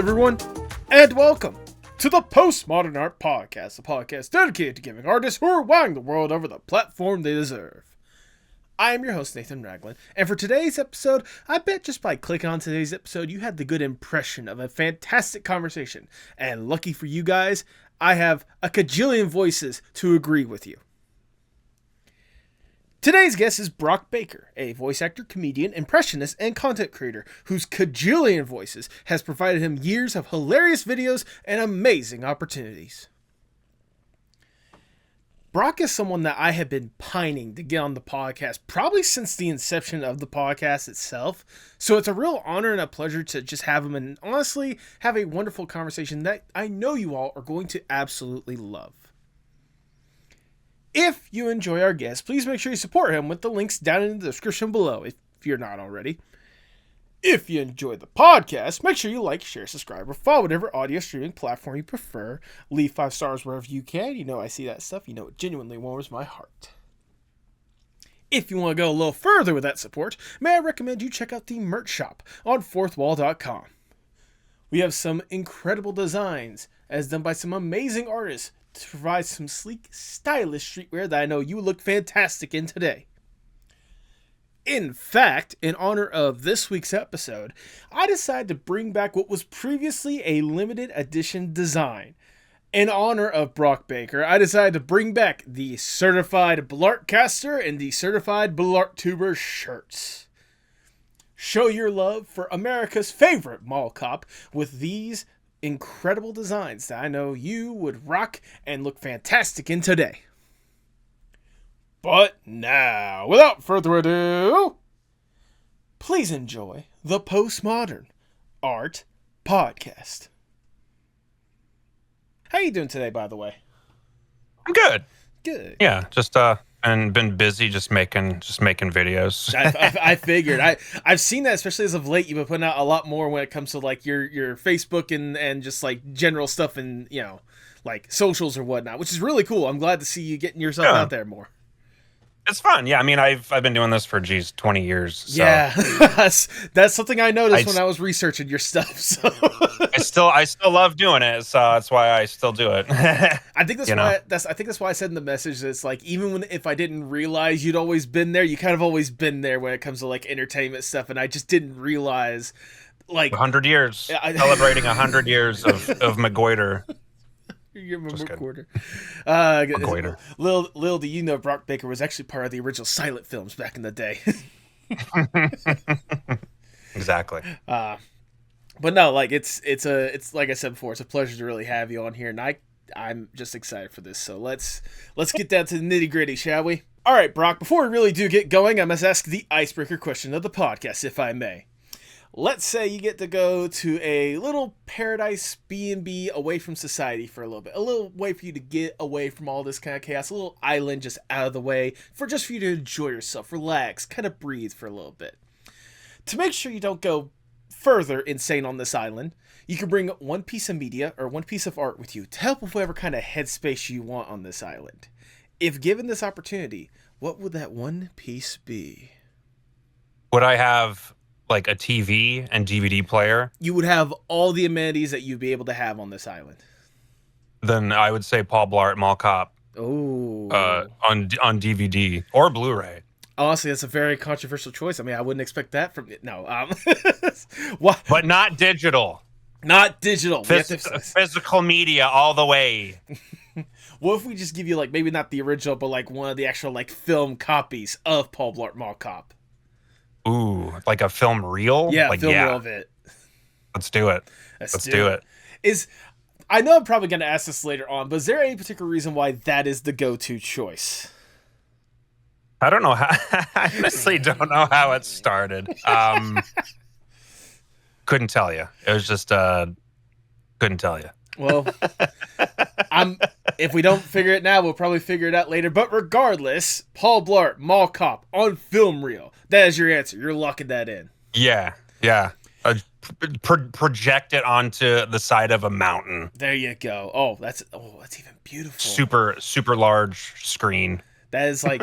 everyone, and welcome to the Postmodern Art Podcast, a podcast dedicated to giving artists who are wowing the world over the platform they deserve. I am your host, Nathan Ragland, and for today's episode, I bet just by clicking on today's episode, you had the good impression of a fantastic conversation, and lucky for you guys, I have a kajillion voices to agree with you. Today's guest is Brock Baker, a voice actor, comedian, impressionist, and content creator whose kajillion voices has provided him years of hilarious videos and amazing opportunities. Brock is someone that I have been pining to get on the podcast probably since the inception of the podcast itself, so it's a real honor and a pleasure to just have him and honestly have a wonderful conversation that I know you all are going to absolutely love. If you enjoy our guest, please make sure you support him with the links down in the description below if you're not already. If you enjoy the podcast, make sure you like, share, subscribe, or follow whatever audio streaming platform you prefer. Leave 5 stars wherever you can. You know I see that stuff. You know it genuinely warms my heart. If you want to go a little further with that support, may I recommend you check out the merch shop on fourthwall.com. We have some incredible designs as done by some amazing artists to provide some sleek, stylish streetwear that I know you look fantastic in today. In fact, in honor of this week's episode, I decided to bring back what was previously a limited edition design. In honor of Brock Baker, I decided to bring back the certified Blart caster and the certified Blart tuber shirts. Show your love for America's favorite mall cop with these incredible designs that I know you would rock and look fantastic in today. But now, without further ado, please enjoy the Postmodern Art Podcast. How you doing today, by the way? I'm good. Good. Yeah, just and been busy just making videos. I figured. I've seen that, especially as of late. You've been putting out a lot more when it comes to like your Facebook and just like general stuff and like socials or whatnot, which is really cool. I'm glad to see you getting yourself out there more. It's fun. Yeah, I mean, I've been doing this for 20 years. So. Yeah, that's something I noticed when I was researching your stuff. So I still love doing it. So that's why I still do it. I think that's why I said in the message that it's like even if I didn't realize you'd always been there, you kind of always been there when it comes to like entertainment stuff, and I just didn't realize like 100 years celebrating 100 years of McGoiter. You remember quarter. Little do you know Brock Baker was actually part of the original silent films back in the day. Exactly. But no, like it's like I said before, it's a pleasure to really have you on here, and I'm just excited for this. So let's get down to the nitty-gritty, shall we? All right, Brock, before we really do get going, I must ask the icebreaker question of the podcast, if I may. Let's say you get to go to a little paradise B&B away from society for a little bit. A little way for you to get away from all this kind of chaos. A little island just out of the way for you to enjoy yourself, relax, kind of breathe for a little bit. To make sure you don't go further insane on this island, you can bring one piece of media or one piece of art with you to help with whatever kind of headspace you want on this island. If given this opportunity, what would that one piece be? Would I have like a TV and DVD player? You would have all the amenities that you'd be able to have on this island. Then I would say Paul Blart Mall Cop. Oh. On DVD or Blu-ray. Honestly, that's a very controversial choice. I mean, I wouldn't expect that from no. What? But not digital. Not digital. Physical media all the way. What if we just give you like maybe not the original, but like one of the actual like film copies of Paul Blart Mall Cop? Ooh, like a film reel? Yeah, like, film reel of it. Let's do it. Let's do it. I know I'm probably going to ask this later on, but is there any particular reason why that is the go-to choice? I don't know how. I honestly don't know how it started. Couldn't tell you. It was just couldn't tell you. Well, if we don't figure it now, we'll probably figure it out later. But regardless, Paul Blart Mall Cop on film reel. That is your answer. You're locking that in. Yeah. Project it onto the side of a mountain. There you go. Oh, that's even beautiful. Super large screen. That is like,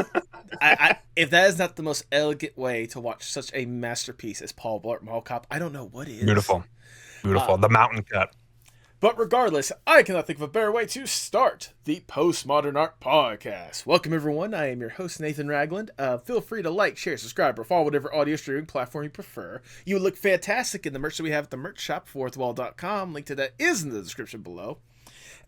if that is not the most elegant way to watch such a masterpiece as Paul Blart Mall Cop, I don't know what is. Beautiful. Beautiful. The mountain cut. But regardless, I cannot think of a better way to start the Postmodern Art Podcast. Welcome, everyone. I am your host, Nathan Ragland. Feel free to like, share, subscribe, or follow whatever audio streaming platform you prefer. You look fantastic in the merch that we have at the merch shop, fourthwall.com. Link to that is in the description below.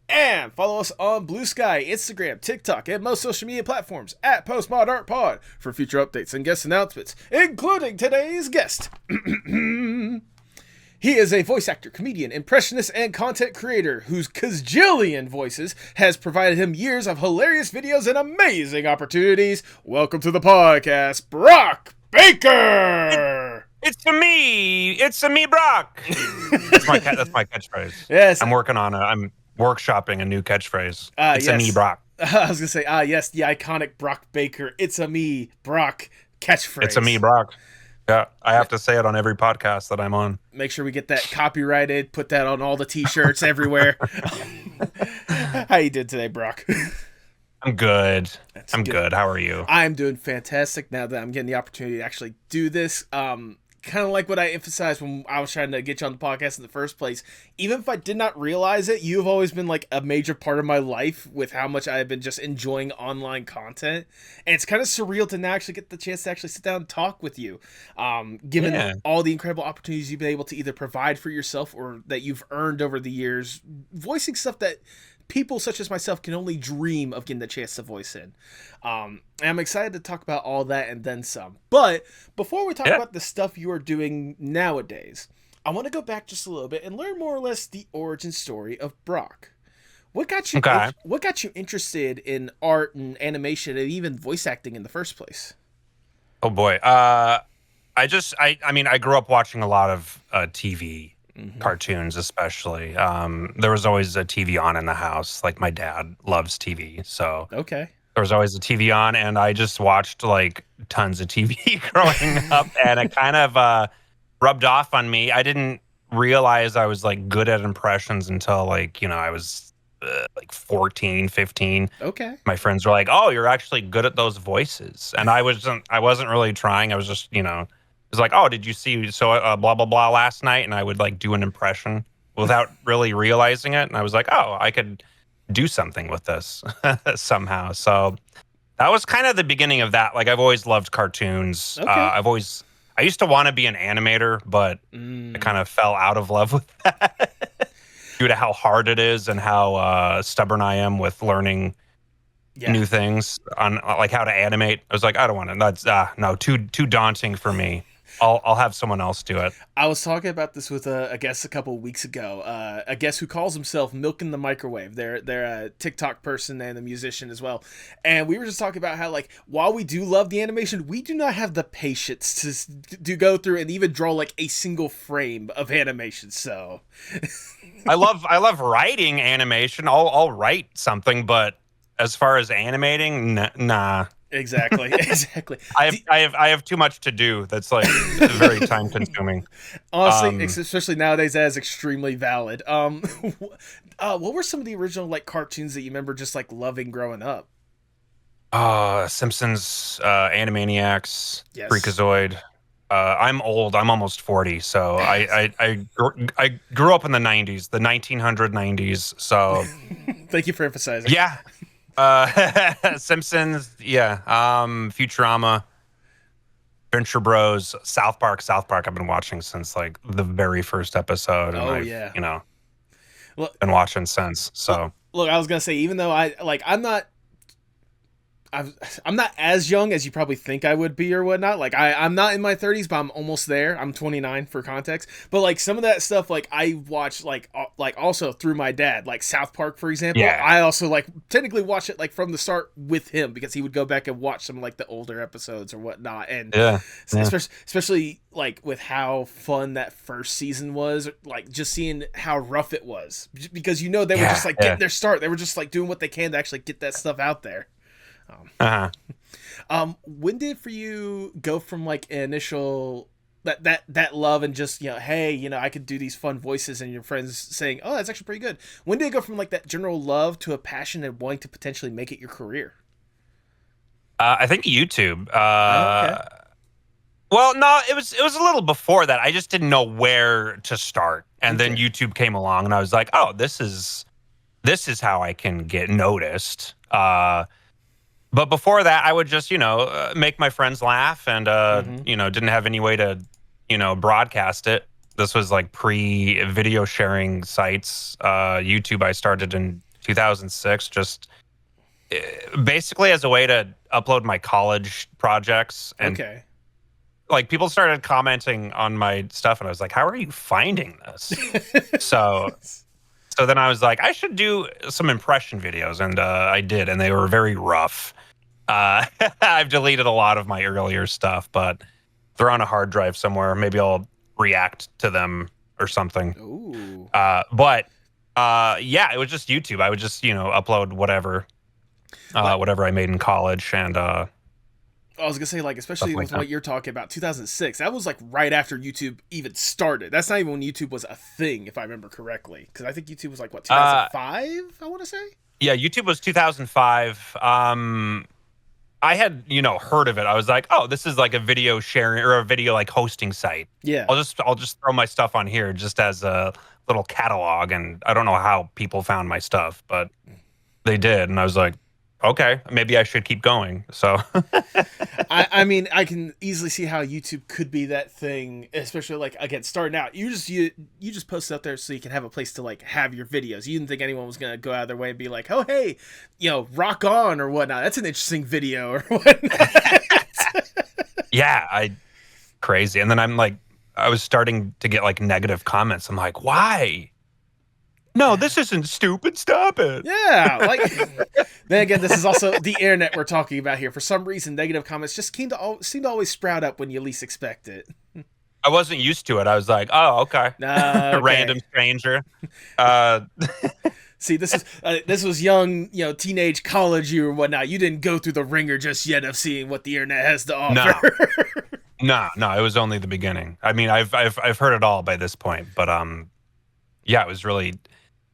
And follow us on Blue Sky, Instagram, TikTok, and most social media platforms at Postmodern Art Pod for future updates and guest announcements, including today's guest. He is a voice actor, comedian, impressionist, and content creator whose KAJILLION voices has provided him years of hilarious videos and amazing opportunities. Welcome to the podcast, Brock Baker! It's a me, Brock! That's my catchphrase. Yes. I'm workshopping a new catchphrase. It's yes. a me, Brock. I was going to say, yes, the iconic Brock Baker, it's a me, Brock catchphrase. It's a me, Brock. Yeah, I have to say it on every podcast that I'm on. Make sure we get that copyrighted, put that on all the t-shirts everywhere. How you did today, Brock? I'm good. I'm good. How are you? I'm doing fantastic now that I'm getting the opportunity to actually do this. Kind of like what I emphasized when I was trying to get you on the podcast in the first place. Even if I did not realize it, you've always been like a major part of my life with how much I've been just enjoying online content. And it's kind of surreal to now actually get the chance to actually sit down and talk with you. Given all the incredible opportunities you've been able to either provide for yourself or that you've earned over the years, voicing stuff that people such as myself can only dream of getting the chance to voice in. And I'm excited to talk about all that and then some. But before we talk about the stuff you are doing nowadays, I want to go back just a little bit and learn more or less the origin story of Brock. What got you What got you interested in art and animation and even voice acting in the first place? Oh boy. I grew up watching a lot of TV. Cartoons especially. There was always a TV on in the house. Like my dad loves TV, so there was always a TV on, and I just watched like tons of TV growing up, and it kind of rubbed off on me. I didn't realize I was like good at impressions until like I was like 14, 15. My friends were like, "Oh, you're actually good at those voices," and I wasn't really trying. I was just it was like, oh, did you see blah, blah, blah last night? And I would like do an impression without really realizing it. And I was like, oh, I could do something with this somehow. So that was kind of the beginning of that. Like I've always loved cartoons. I used to want to be an animator, but I kind of fell out of love with that due to how hard it is and how stubborn I am with learning new things on like how to animate. I was like, I don't want to. That's too daunting for me. I'll have someone else do it. I was talking about this with a guest a couple of weeks ago. A guest who calls himself Milk in the Microwave. They're a TikTok person and a musician as well. And we were just talking about how like while we do love the animation, we do not have the patience to go through and even draw like a single frame of animation. So I love writing animation. I'll write something, but as far as animating, nah. Exactly. I have too much to do. That's like very time consuming. Honestly, especially nowadays, that is extremely valid. What were some of the original like cartoons that you remember just like loving growing up? Simpsons, Animaniacs, Freakazoid. I'm old. I'm almost 40, so I grew up in the 90s, the 1990s. So thank you for emphasizing. Yeah. Simpsons, Futurama, Venture Bros, South Park. I've been watching since like the very first episode, and been watching since. So look, I was gonna say, even though I'm not as young as you probably think I would be or whatnot. Like I'm not in my 30s, but I'm almost there. I'm 29 for context. But like some of that stuff, like I watched like also through my dad, like South Park, for example. Yeah. I also like technically watched it like from the start with him because he would go back and watch some like the older episodes or whatnot. And especially like with how fun that first season was, like just seeing how rough it was because they were just like getting their start. They were just like doing what they can to actually get that stuff out there. When did for you go from like an initial that love and just hey I could do these fun voices and your friends saying oh that's actually pretty good, when did it go from like that general love to a passion and wanting to potentially make it your career? I think YouTube. Well, no, it was a little before that. I just didn't know where to start. And then Okay. YouTube came along and I was like, "Oh, this is how I can get noticed." But before that, I would just, make my friends laugh and Mm-hmm. didn't have any way to, broadcast it. This was like pre-video sharing sites. YouTube I started in 2006 just basically as a way to upload my college projects, and Okay. like people started commenting on my stuff and I was like, how are you finding this? So so then I was like, I should do some impression videos, and I did, and they were very rough. I've deleted a lot of my earlier stuff, but they're on a hard drive somewhere. Maybe I'll react to them or something. Ooh. But yeah, it was just YouTube. I would just upload Like, whatever I made in college, and I was gonna say, like, stuff especially like with that. what you're talking about, 2006. That was like right after YouTube even started. That's not even when YouTube was a thing, if I remember correctly. Because I think YouTube was like what, Uh, 2005. I want to say. yeah, YouTube was 2005. I had, heard of it. I was like, oh, this is like a video sharing or a video like hosting site. Yeah. I'll just throw my stuff on here just as a little catalog. And I don't know how people found my stuff, but they did. And I was like, okay, maybe I should keep going. So I mean, I can easily see how YouTube could be that thing, especially like again starting out. You just post it up there so you can have a place to like have your videos. You didn't think anyone was gonna go out of their way and be like, oh hey, rock on or whatnot. That's an interesting video or whatnot. yeah, crazy. And then I was starting to get like negative comments. I'm like, why? No, this isn't stupid. Stop it. Yeah, like then again, this is also the internet we're talking about here. For some reason, negative comments just seem to always sprout up when you least expect it. I wasn't used to it. I was like, oh, okay. A Okay. random stranger. Uh, See, this was young, teenage college you or whatnot. You didn't go through the ringer just yet of seeing what the internet has to no, offer. no, it was only the beginning. I mean, I've heard it all by this point, but yeah, it was really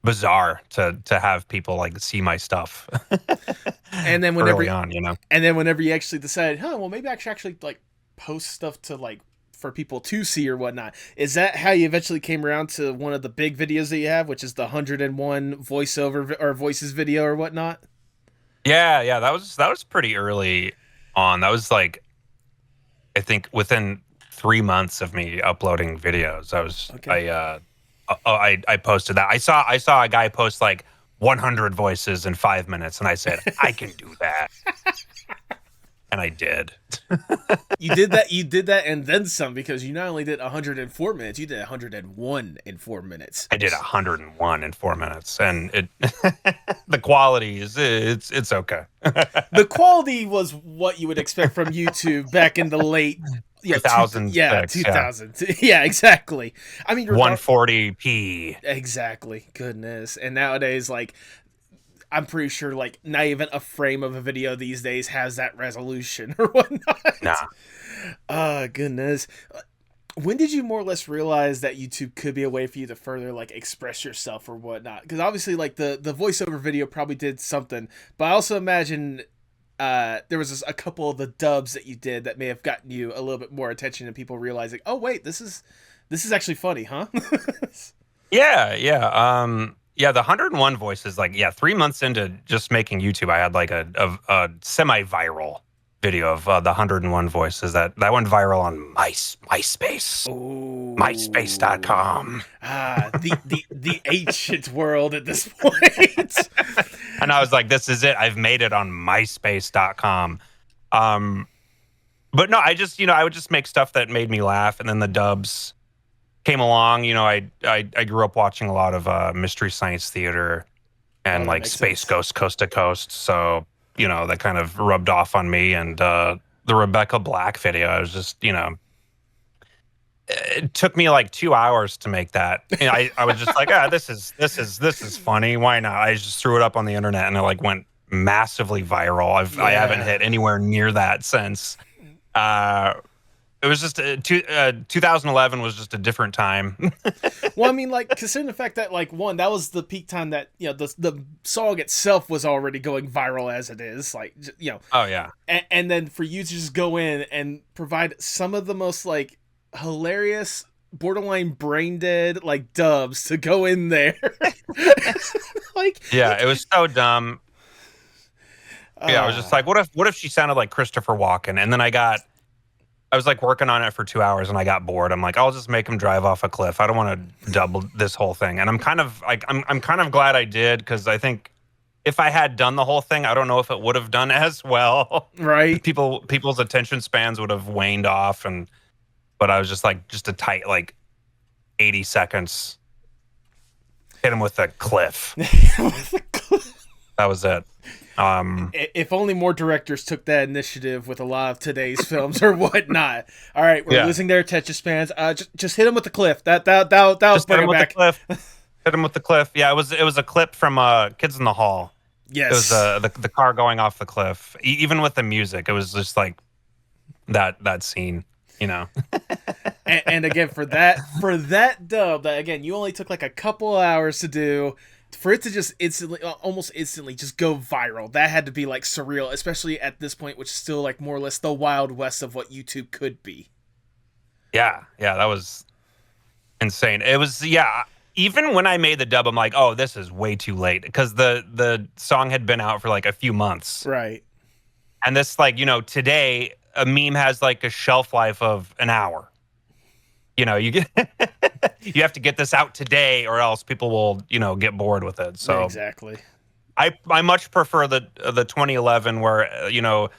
bizarre to have people like see my stuff and then whenever early on. and then whenever you actually decided, well, maybe I should actually like post stuff to like for people to see or whatnot. Is that how you eventually came around to one of the big videos that you have, which is the 101 voiceover or voices video or whatnot? Yeah, that was pretty early on. That was like I think within 3 months of me uploading videos. Okay. I posted that. I saw a guy post like 100 voices in 5 minutes, and I said I can do that, and I did. You did that and then some, because you not only did 104 minutes, you did 101 in 4 minutes. I did 101 in 4 minutes, and it the quality is it's okay. The quality was what you would expect from YouTube back in the late 2006, yeah, 2000. Yeah, exactly. I mean, 140p. exactly. Goodness. And nowadays, like, I'm pretty sure, like, not even a frame of a video these days has that resolution or whatnot. Nah. Goodness. When did you more or less realize that YouTube could be a way for you to further like express yourself or whatnot? Because obviously, like the voiceover video probably did something, but I also imagine there was a couple of the dubs that you did that may have gotten you a little bit more attention and people realizing, oh wait, this is actually funny, huh? Yeah, the 101 voices, like, yeah, 3 months into just making YouTube, I had like a semi-viral video of the 101 voices that went viral on MySpace, Oh, MySpace.com. the ancient world at this point. And I was like, this is it. I've made it on MySpace.com. But no, I would just make stuff that made me laugh, and then the dubs came along. I grew up watching a lot of Mystery Science Theater and That like makes Space sense. Ghost Coast to Coast. So, that kind of rubbed off on me. And the Rebecca Black video, I was just, it took me like 2 hours to make that. And I was just like, this is funny. Why not? I just threw it up on the internet and it like went massively viral. I haven't hit anywhere near that since. it was just 2011 was just a different time. Well, I mean, like, considering the fact that, like, one, that was the peak time that, you know, the song itself was already going viral as it is, like, you know. Oh yeah. And then for you to just go in and provide some of the most, like, hilarious, borderline brain dead, like, dubs to go in there. Like, yeah, it was so dumb. Yeah, I was just like, what if she sounded like Christopher Walken? And then I was like working on it for 2 hours and I got bored. I'm like, I'll just make him drive off a cliff. I don't want to double this whole thing. And I'm kind of like, I'm kind of glad I did, because I think if I had done the whole thing, I don't know if it would have done as well. Right. People's attention spans would have waned off, but I was just like, just a tight, like 80 seconds. Hit him with a cliff. That was it. If only more directors took that initiative with a lot of today's films or whatnot. All right, we're losing their attention spans. Just hit them with the cliff. That'll bring it back. Hit him with the cliff. Yeah, it was a clip from Kids in the Hall. Yes, it was the car going off the cliff. Even with the music, it was just like that scene. You know. and again, for that dub, that again, you only took like a couple hours to do. For it to just almost instantly just go viral, that had to be like surreal, especially at this point, which is still like more or less the Wild West of what YouTube could be. Yeah, that was insane. It was, even when I made the dub, I'm like, oh, this is way too late, because the song had been out for like a few months. Right. And this, like, you know, today a meme has like a shelf life of an hour. You know, you have to get this out today, or else people will, you know, get bored with it. So exactly, I much prefer the 2011 where you know,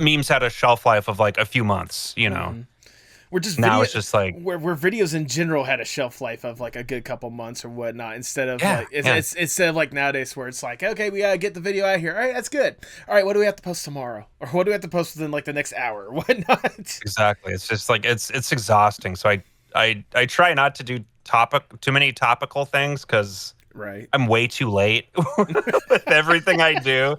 memes had a shelf life of like a few months. You know, we're just now it's just like where videos in general had a shelf life of like a good couple months or whatnot, instead of like it's instead of like nowadays where it's like, okay, we gotta get the video out here. All right, that's good. All right, what do we have to post tomorrow, or what do we have to post within like the next hour or whatnot? Exactly. It's just like it's exhausting. So I try not to do too many topical things, because I'm way too late with everything I do.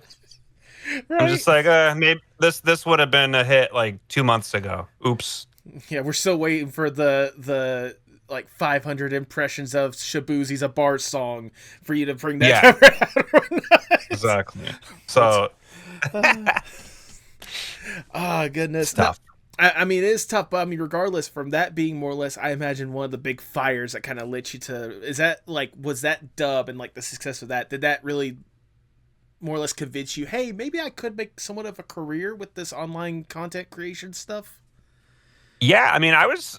Right. I'm just like, maybe this would have been a hit like 2 months ago. Oops. Yeah, we're still waiting for the like 500 impressions of Shabuzi's A Bart song for you to bring that out. Exactly. So goodness. It's tough. I mean, it is tough, but I mean, regardless, from that being more or less, I imagine one of the big fires that kind of lit you to, is that like, was that dub and like the success of that, did that really more or less convince you, hey, maybe I could make somewhat of a career with this online content creation stuff? Yeah, I mean, I was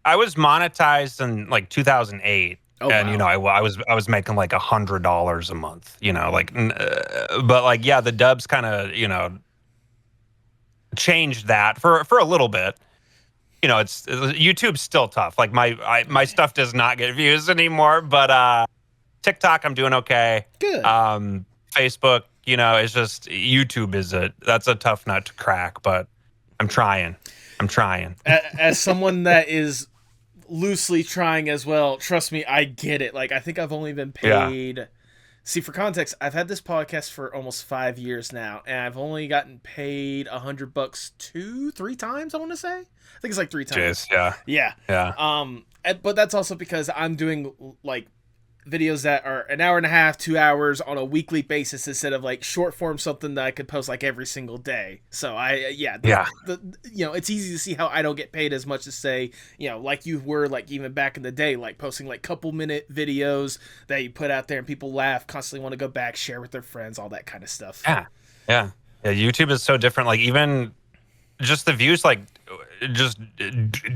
monetized in like 2008. And wow. You know, I was making like $100 a month, you know, like, but like, yeah, the dubs kind of, you know, changed that for a little bit. You know, YouTube's still tough. Like my stuff does not get views anymore, but TikTok I'm doing okay. Good. Facebook, you know, it's just YouTube that's a tough nut to crack, but I'm trying. As someone that is loosely trying as well, trust me, I get it. Like, I think I've only been paid. Yeah. See, for context, I've had this podcast for almost 5 years now, and I've only gotten paid $100 2-3 times. I want to say, I think it's like 3 times. Jeez, yeah. But that's also because I'm doing like videos that are an hour and a half, 2 hours on a weekly basis, instead of like short form something that I could post like every single day. So you know, it's easy to see how I don't get paid as much as, say, you know, like you were, like even back in the day, like posting like couple minute videos that you put out there and people laugh, constantly want to go back, share with their friends, all that kind of stuff. Yeah. YouTube is so different. Like, even just the views like just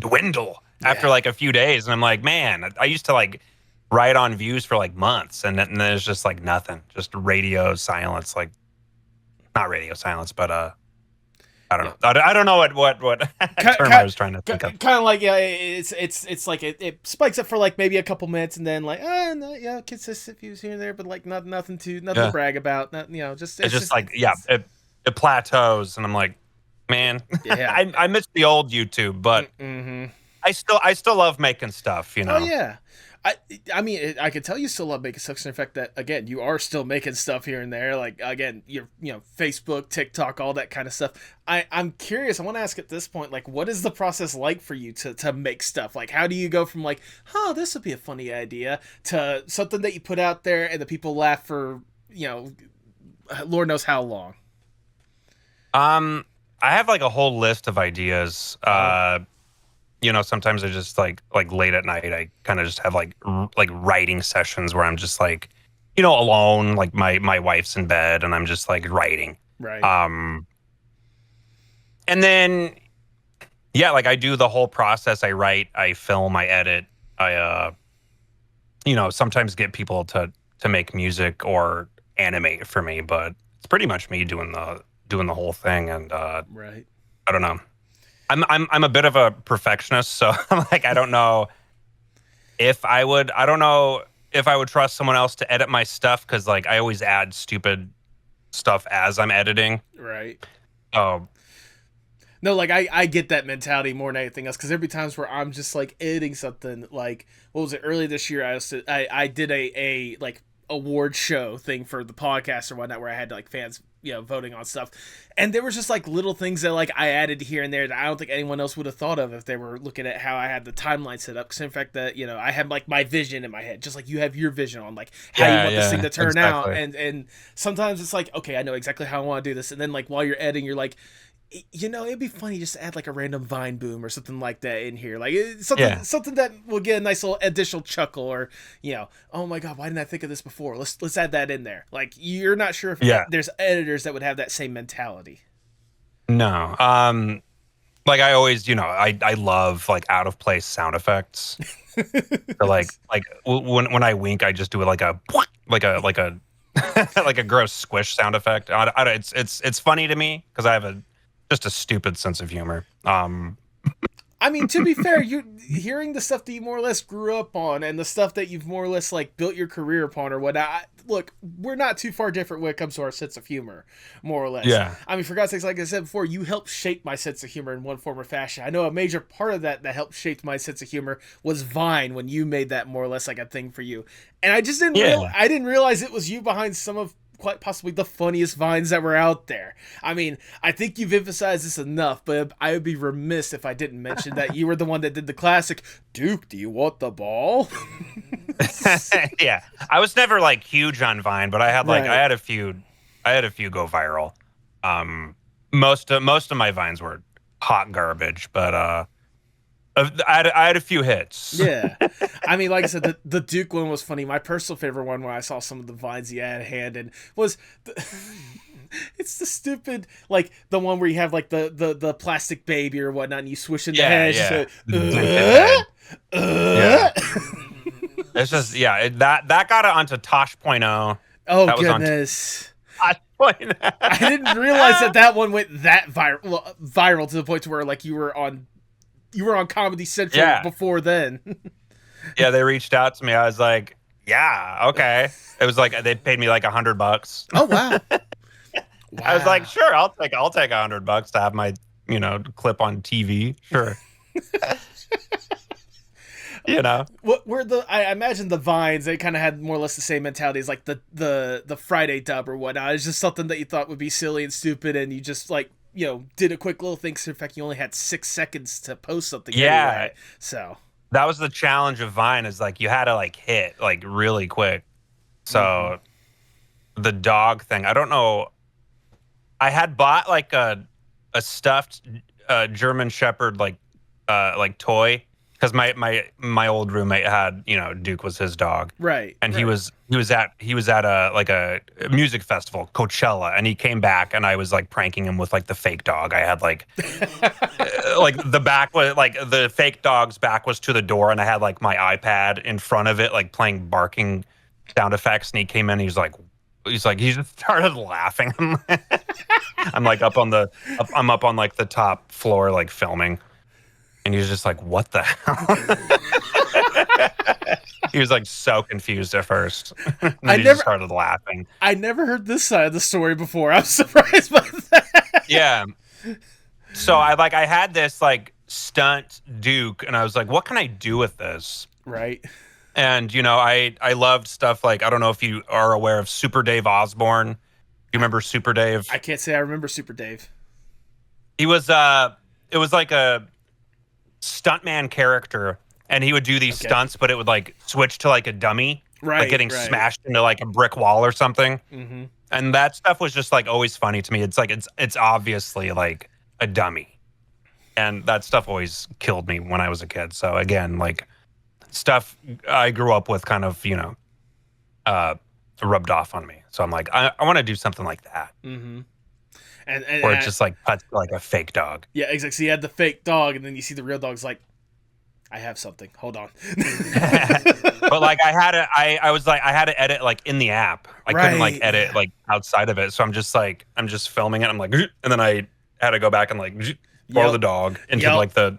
dwindle after like a few days, and I'm like, man, I used to like write on views for like months, and then there's just like nothing, just radio silence. Like, not radio silence, but I don't know. I don't know what term I was trying to think of. Kind of like, yeah, it's like it spikes up for like maybe a couple minutes, and then like, consistent views here and there, but like nothing to brag about. Not, you know, it's just like, it plateaus, and I'm like, man, I miss the old YouTube, but I still love making stuff, you know. Oh yeah. I mean, I could tell you still love making stuff. In fact, that again, you are still making stuff here and there. Like again, your Facebook, TikTok, all that kind of stuff. I'm curious. I want to ask at this point, like, what is the process like for you to make stuff? Like, how do you go from like, oh, this would be a funny idea, to something that you put out there and the people laugh for Lord knows how long. I have like a whole list of ideas. Sometimes I just like late at night, I kind of just have like writing sessions where I'm just like, alone, like my wife's in bed and I'm just like writing. Right. And then, yeah, like I do the whole process. I write, I film, I edit. I, sometimes get people to make music or animate for me, but it's pretty much me doing the whole thing. And right. I don't know. I'm a bit of a perfectionist, so I'm like, I don't know if I would trust someone else to edit my stuff, because like I always add stupid stuff as I'm editing. Right. Oh. No, like I get that mentality more than anything else, because there'd be times where I'm just like editing something. Like, what was it, early this year? I did a like award show thing for the podcast or whatnot, where I had like fans voting on stuff, and there was just like little things that like I added here and there that I don't think anyone else would have thought of if they were looking at how I had the timeline set up. Because in fact, that I had like my vision in my head, just like you have your vision on like how you want this thing to turn out, and sometimes it's like, okay, I know exactly how I want to do this, and then like while you're editing, you're like, it'd be funny just to add like a random Vine boom or something like that in here, like something that will get a nice little additional chuckle, or oh my god, why didn't I think of this before? Let's add that in there. Like, you're not sure if there's editors that would have that same mentality. No, like I always, I love like out of place sound effects. So like when I wink, I just do it like a like a like a gross squish sound effect. It's funny to me because I have just a stupid sense of humor. I mean, to be fair, you hearing the stuff that you more or less grew up on, and the stuff that you've more or less like built your career upon or whatnot. Look, we're not too far different when it comes to our sense of humor, more or less. Yeah. I mean, for God's sakes, like I said before, you helped shape my sense of humor in one form or fashion. I know a major part of that helped shape my sense of humor was Vine, when you made that more or less like a thing for you. And I just didn't realize it was you behind some of quite possibly the funniest Vines that were out there. I mean, I think you've emphasized this enough, but I would be remiss if I didn't mention that you were the one that did the classic, Duke, do you want the ball? Yeah. I was never like huge on Vine, but I had like, I had a few go viral. Most of my Vines were hot garbage, but I had a few hits. Yeah. I mean, like I said, the Duke one was funny. My personal favorite one, when I saw some of the Vines he had handed, was it's the stupid, like the one where you have like the plastic baby or whatnot, and you swish in the head. Yeah. It's just, that got it onto Tosh.0. Oh, that goodness. Was I didn't realize that one went that viral to the point to where like you were on Comedy Central before then. Yeah, they reached out to me. I was like, yeah, okay. It was like they paid me like $100. Oh wow. I was like, sure, I'll take $100 to have my clip on TV. Sure. What were I imagine the Vines, they kind of had more or less the same mentality as like the Friday dub or whatnot. It's just something that you thought would be silly and stupid, and you just like did a quick little thing. So in fact, you only had 6 seconds to post something. Yeah. Anyway, so that was the challenge of Vine, is like you had to like hit like really quick. So the dog thing, I don't know. I had bought like a stuffed German Shepherd like toy, because my old roommate had, Duke was his dog, right? And he was at a music festival, Coachella, and he came back, and I was like pranking him with like the fake dog. I had like like the back was like the fake dog's back was to the door, and I had like my iPad in front of it, like playing barking sound effects, and he came in, and he just started laughing. I'm like I'm up on like the top floor, like filming. And he was just like, what the hell? He was like so confused at first. And then he just started laughing. I never heard this side of the story before. I'm surprised by that. Yeah. So I had this like stunt Duke, and I was like, what can I do with this? Right. And I loved stuff like, I don't know if you are aware of Super Dave Osborne. You remember Super Dave? I can't say I remember Super Dave. He was it was like a stuntman character, and he would do these stunts, but it would like switch to like a dummy, like getting smashed into like a brick wall or something. Mm-hmm. And that stuff was just like always funny to me. It's like it's obviously like a dummy, and that stuff always killed me when I was a kid. So again, like stuff I grew up with kind of rubbed off on me. So I'm like, I want to do something like that. Mm-hmm. Or it's just like puts like a fake dog. Yeah, exactly. So you had the fake dog, and then you see the real dog's like, I have something. Hold on. But like I had to edit like in the app. I couldn't like edit like outside of it. So I'm just filming it. I'm like, and then I had to go back and like throw the dog into like the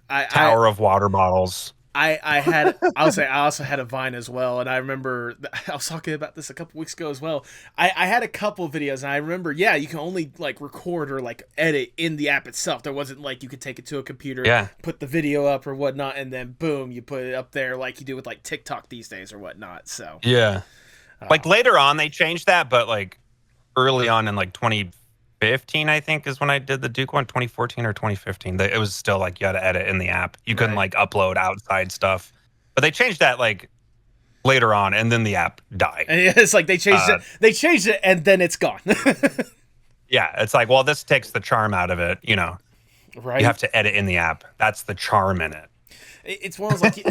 tower of water bottles. I also had a Vine as well, and I remember I was talking about this a couple weeks ago as well. I had a couple videos, and I remember, you can only like record or like edit in the app itself. There wasn't like you could take it to a computer, put the video up or whatnot, and then boom, you put it up there like you do with like TikTok these days or whatnot. So like later on they changed that, but like early on in like 2015, I think, is when I did the Duke one. 2014 or 2015. It was still like you had to edit in the app. You couldn't like upload outside stuff. But they changed that like later on, and then the app died. And it's like they changed it. They changed it, and then it's gone. Yeah, it's like, well, this takes the charm out of it. Right. You have to edit in the app. That's the charm in it. It's one of those like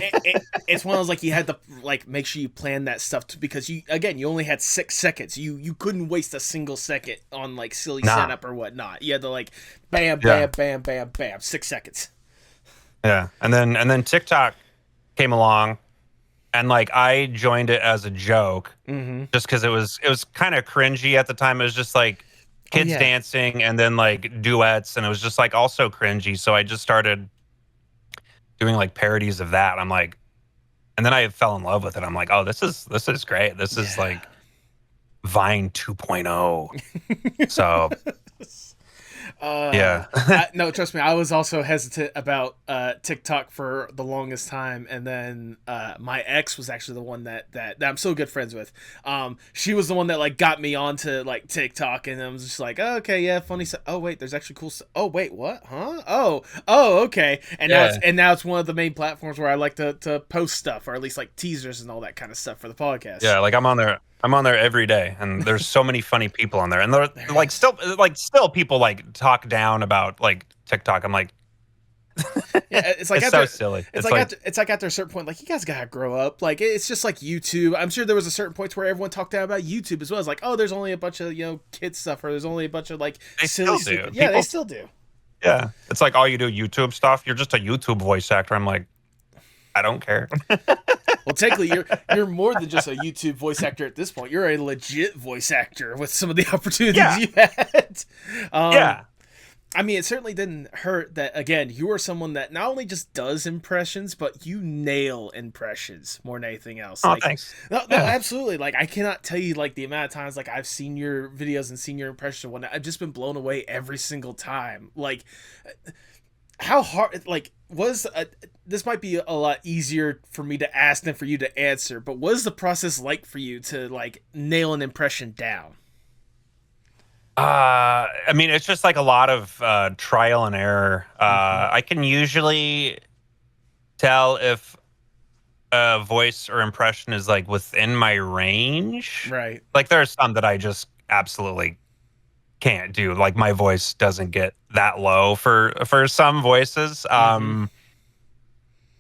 it's one of those like you had to like make sure you plan that stuff because you only had 6 seconds. You couldn't waste a single second on like silly setup or whatnot. You had to like bam, 6 seconds. Yeah, and then TikTok came along, and like I joined it as a joke, just because it was kind of cringy at the time. It was just like kids dancing and then like duets, and it was just like also cringy. So I just started doing like parodies of that. I'm like, and then I fell in love with it. I'm like, oh, this is great. This is like Vine 2.0. So no, trust me, I was also hesitant about TikTok for the longest time, and then my ex was actually the one that I'm so good friends with. She was the one that like got me onto like TikTok, and I was just like, oh, okay, yeah, funny stuff. Oh wait, there's actually cool stuff. Oh wait, what? Huh? Oh, okay. And now it's one of the main platforms where I like to post stuff, or at least like teasers and all that kind of stuff for the podcast. Yeah, like I'm on there every day, and there's so many funny people on there, and they're like still people like talk down about like TikTok. I'm like, it's like it's so silly. It's like after a certain point, like you guys gotta grow up. Like it's just like YouTube. I'm sure there was a certain point where everyone talked down about YouTube as well. It's like, oh, there's only a bunch of kid stuff, or there's only a bunch of like silly stuff. Yeah, they still do. Yeah, it's like, oh, you do YouTube stuff. You're just a YouTube voice actor. I'm like, I don't care. Well, technically, you're more than just a YouTube voice actor at this point. You're a legit voice actor with some of the opportunities you had. I mean, it certainly didn't hurt that, again, you are someone that not only just does impressions, but you nail impressions more than anything else. Oh, like, thanks. No, absolutely. Like, I cannot tell you, like, the amount of times, like, I've seen your videos and seen your impressions and whatnot. I've just been blown away every single time. Like, how hard, like, this might be a lot easier for me to ask than for you to answer, but what is the process like for you to, like, nail an impression down? I mean, it's just like a lot of trial and error. I can usually tell if a voice or impression is like within my range. Right. Like there are some that I just absolutely can't do. Like my voice doesn't get that low for some voices.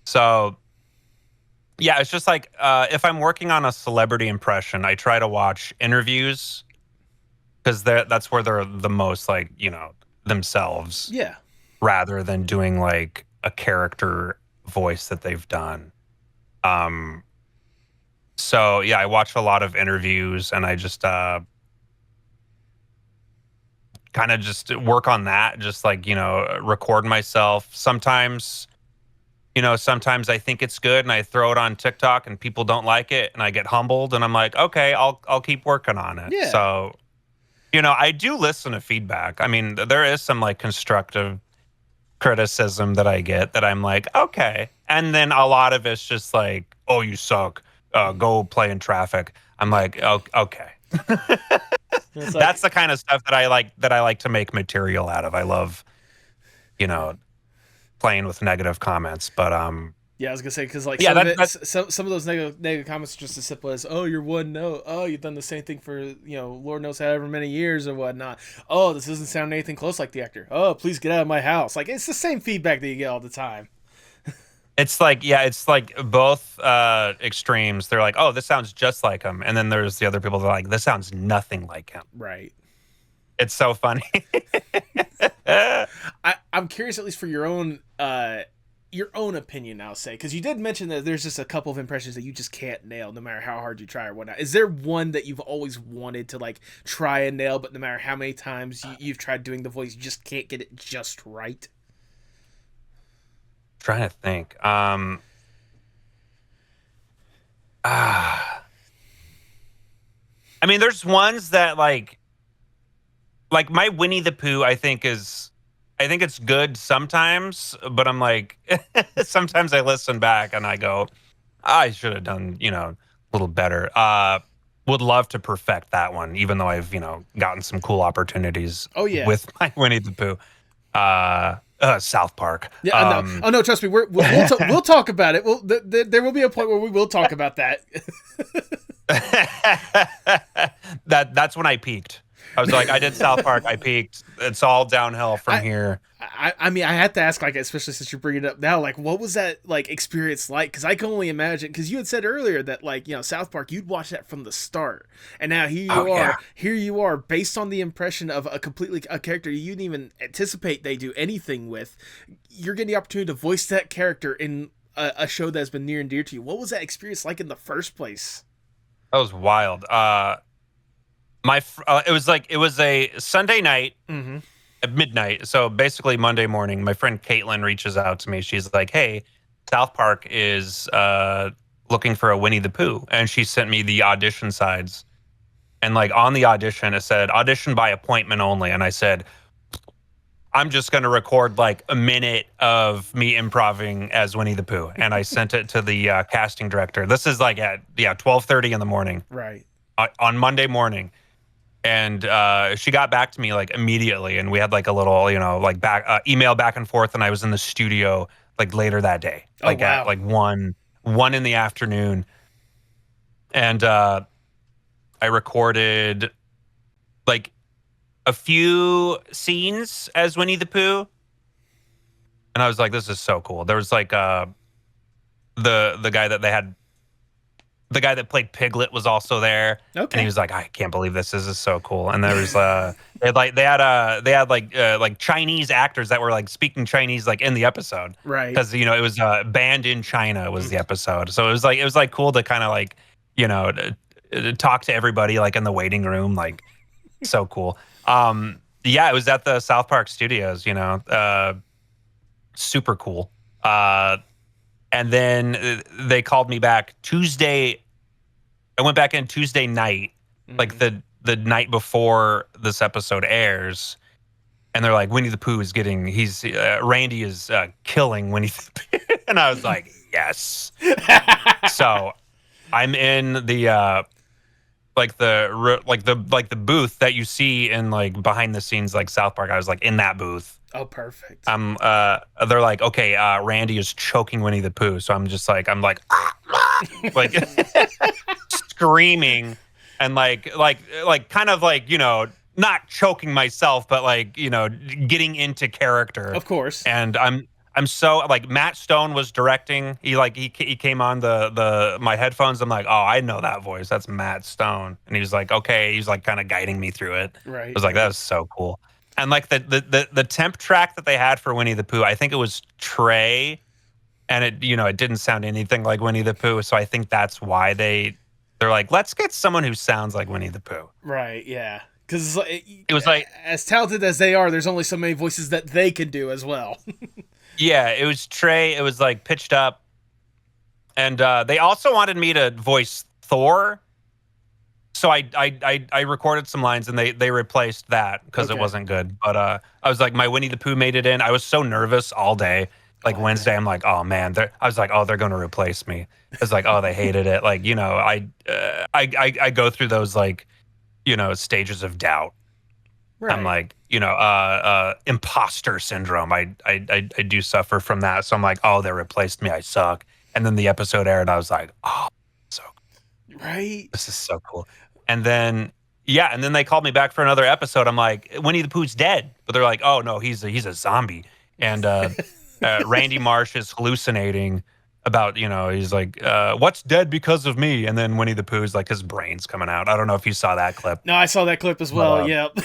So yeah, it's just like if I'm working on a celebrity impression, I try to watch interviews, because that's where they're the most like, themselves. Yeah. Rather than doing like a character voice that they've done. So yeah, I watch a lot of interviews, and I just kind of just work on that, just like, record myself. Sometimes I think it's good and I throw it on TikTok and people don't like it, and I get humbled, and I'm like, okay, I'll keep working on it. Yeah. So I do listen to feedback. I mean, there is some like constructive criticism that I get that I'm like, okay. And then a lot of it's just like, "Oh, you suck. Go play in traffic." I'm like, "Oh, okay." It's That's like, the kind of stuff that I like. That I like to make material out of. I love, you know, playing with negative comments. But yeah, I was gonna say because like yeah, some of that it, some of those negative comments are just as simple as, "Oh, you're one note. Oh, you've done the same thing for Lord knows however many years or whatnot. Oh, this doesn't sound anything close like the actor. Oh, please get out of my house." Like it's the same feedback that you get all the time. it's like, yeah, it's like both extremes. They're like, "Oh, this sounds just like him," and then there's the other people that are like, "This sounds nothing like him." Right. It's so funny. I'm curious, at least for your own opinion, I'll say, because you did mention that there's just a couple of impressions that you just can't nail, no matter how hard you try or whatnot. Is there one that you've always wanted to like try and nail, but no matter how many times you've tried doing the voice, you just can't get it just right? Trying to think. Ah, I mean, there's ones that like my Winnie the Pooh. I think it's good sometimes, but I'm like, sometimes I listen back and I go, I should have done, a little better. Would love to perfect that one, even though I've, gotten some cool opportunities Oh yeah, with my Winnie the Pooh. South Park. yeah. I know. Oh no, trust me. We'll talk about it. There will be a point where we will talk about that. That's when I peaked. I was like, I did South Park. I peaked. It's all downhill from here. I mean, I had to ask, like, especially since you're bringing it up now, like, what was that like experience like? Because I can only imagine. Because you had said earlier that, like, South Park, you'd watch that from the start, and now here you are, based on the impression of a character you didn't even anticipate they do anything with. You're getting the opportunity to voice that character in a show that's been near and dear to you. What was that experience like in the first place? That was wild. It was a Sunday night Mm-hmm. at midnight. So basically Monday morning, my friend Caitlin reaches out to me. She's like, "Hey, South Park is looking for a Winnie the Pooh," and she sent me the audition sides. And like on the audition, it said audition by appointment only. And I said, I'm just going to record like a minute of me improving as Winnie the Pooh, and I sent it to the casting director. This is like at 12:30 in the morning, Right. on Monday morning. And she got back to me like immediately, and we had like a little, like email back and forth. And I was in the studio like later that day, Oh like at wow. like one in the afternoon, and I recorded like a few scenes as Winnie the Pooh, and I was like, "This is so cool." There was like the guy that they had. The guy that played Piglet was also there, and he Okay. was like, "I can't believe this is so cool." And there was they had like Chinese actors that were like speaking Chinese like in the episode, Right. because it was banned in China was the episode. So it was like cool to kind of like talk to everybody like in the waiting room, like so cool. Yeah, it was at the South Park Studios, super cool. And then they called me back Tuesday. I went back in Tuesday night, like the night before this episode airs, and they're like, Winnie the Pooh is Randy is killing Winnie the Pooh, and I was like, yes. So I'm in the the booth that you see in like behind the scenes like South Park. I was like in that booth. Oh, perfect. They're like, okay, Randy is choking Winnie the Pooh. So I'm like, like screaming and like kind of like, not choking myself, but like, getting into character. Of course. And I'm so like Matt Stone was directing. He came on my headphones. I'm like, oh, I know that voice. That's Matt Stone. And he was like, okay. He's like kind of guiding me through it. Right. I was like, that was so cool. And like the temp track that they had for Winnie the Pooh, I think it was Trey, and it didn't sound anything like Winnie the Pooh. So I think that's why they're like, let's get someone who sounds like Winnie the Pooh. Right. Yeah. Because it was like, as talented as they are, there's only so many voices that they can do as well. yeah, it was Trey. It was like pitched up, and they also wanted me to voice Thor. So I recorded some lines, and they replaced that because it wasn't good. But I was like, my Winnie the Pooh made it in. I was so nervous all day. Like Wednesday, I'm like, oh man, I was like, oh, they're going to replace me. It's like, oh, they hated it. Like, you know, I go through those like, you know, stages of doubt. Right. I'm like, you know, imposter syndrome. I do suffer from that. So I'm like, oh, they replaced me. I suck. And then the episode aired. I was like, oh, so cool. Right. This is so cool. And then and then they called me back for another episode. I'm like, Winnie the Pooh's dead, but they're like, oh no, he's a zombie. And Randy Marsh is hallucinating about, you know, he's like, what's dead because of me? And then Winnie the Pooh's like, his brain's coming out. I don't know if you saw that clip. No, I saw that clip as well. Yep.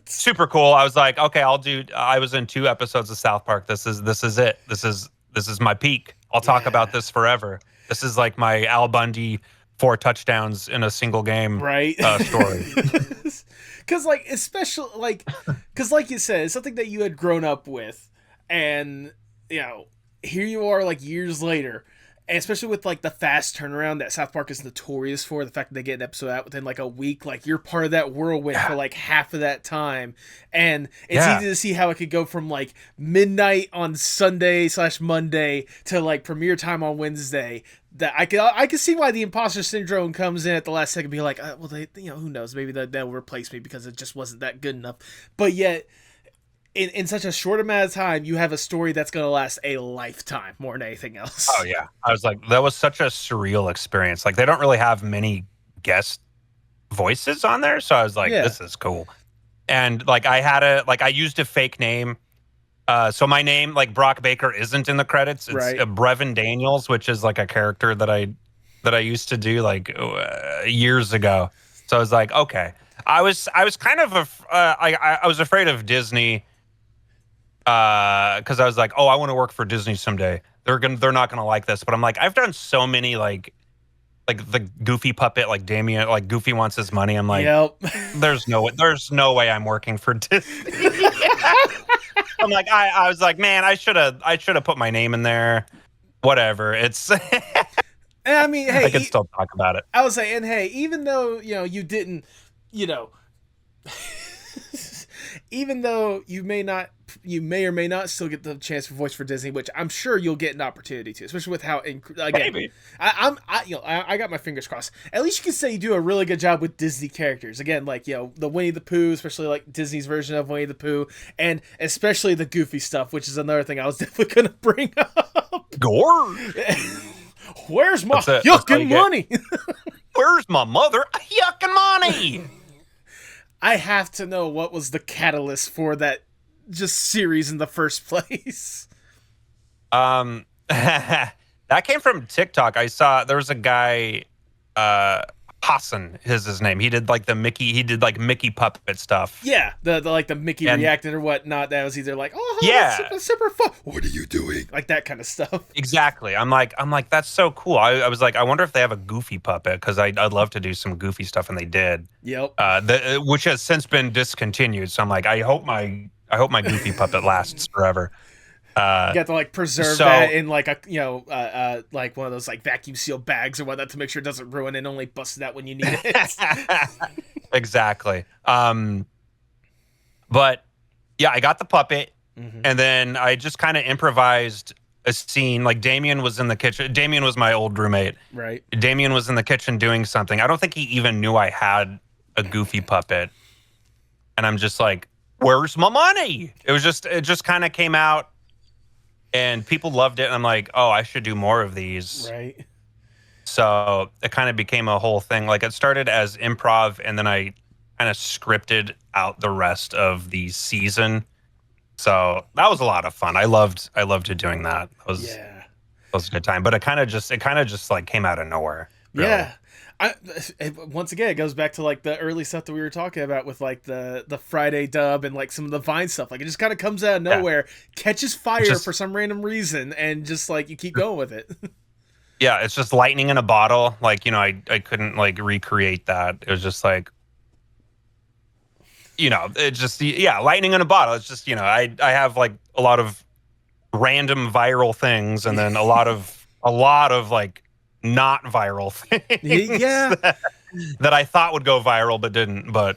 Super cool. I was like, okay, I was in 2 episodes of South Park. This is it. This is my peak. I'll talk about this forever. This is like my Al Bundy 4 touchdowns in a single game story. Because like, especially like, because like you said, it's something that you had grown up with, and you know, here you are like years later, and especially with like the fast turnaround that South Park is notorious for, the fact that they get an episode out within like a week, like you're part of that whirlwind for like half of that time, and it's easy to see how it could go from like midnight on Sunday/Monday to like premiere time on Wednesday. That I could see why the imposter syndrome comes in at the last second, be like, well, they, you know, who knows, maybe they'll replace me because it just wasn't that good enough. But yet, in such a short amount of time, you have a story that's going to last a lifetime more than anything else. Oh yeah, I was like, that was such a surreal experience. Like they don't really have many guest voices on there, so I was like, this is cool. And like I used a fake name. So my name, like Brock Baker, isn't in the credits. It's Brevin Daniels, which is like a character that I used to do like years ago. So I was like, okay. I was kind of I was afraid of Disney because I was like, oh, I want to work for Disney someday. They're not gonna like this, but I'm like, I've done so many like the Goofy puppet, like Damien, like Goofy wants his money. I'm like, there's no way I'm working for Disney. I'm like, I was like, man, I should have put my name in there. Whatever. It's. And I mean, hey, I can still talk about it. I was saying, hey, even though you know you didn't, you know, even though you may or may not still get the chance for voice for Disney, which I'm sure you'll get an opportunity to, especially with how again, maybe. I got my fingers crossed. At least you can say you do a really good job with Disney characters. Again, like, you know, the Winnie the Pooh, especially like Disney's version of Winnie the Pooh, and especially the Goofy stuff, which is another thing I was definitely going to bring up. Gore. Where's my yucking money? Where's my mother yucking money? I have to know what was the catalyst for that just series in the first place. That came from TikTok. I saw there was a guy, Hassan is his name. He did like Mickey puppet stuff. Yeah, the Mickey reacted or whatnot. That was either like, oh, that's super fun. What are you doing? Like that kind of stuff. Exactly. I'm like, that's so cool. I was like, I wonder if they have a Goofy puppet, because I'd love to do some Goofy stuff, and they did. Yep. Which has since been discontinued. So I'm like, I hope my Goofy puppet lasts forever. You got to like preserve that in like a like one of those like vacuum seal bags or whatnot to make sure it doesn't ruin and only bust it out when you need it. Exactly. But yeah, I got the puppet, and then I just kind of improvised a scene. Like Damien was in the kitchen. Damien was my old roommate. Right. Damien was in the kitchen doing something. I don't think he even knew I had a Goofy puppet, and I'm just like, where's my money? It just kind of came out. And people loved it, and I'm like, oh, I should do more of these. Right. So it kind of became a whole thing. Like it started as improv, and then I kind of scripted out the rest of the season. So that was a lot of fun. I loved doing that. It was a good time. But it kind of just like came out of nowhere. Really. Yeah. Once again, it goes back to like the early stuff that we were talking about with like the Friday dub and like some of the Vine stuff. Like it just kind of comes out of nowhere, catches fire for some random reason, and just like you keep going with it. Yeah, it's just lightning in a bottle. Like, you know, I couldn't like recreate that. It was just like, you know, it's just lightning in a bottle. It's just, you know, I have like a lot of random viral things, and then a lot of like not viral things that I thought would go viral but didn't. But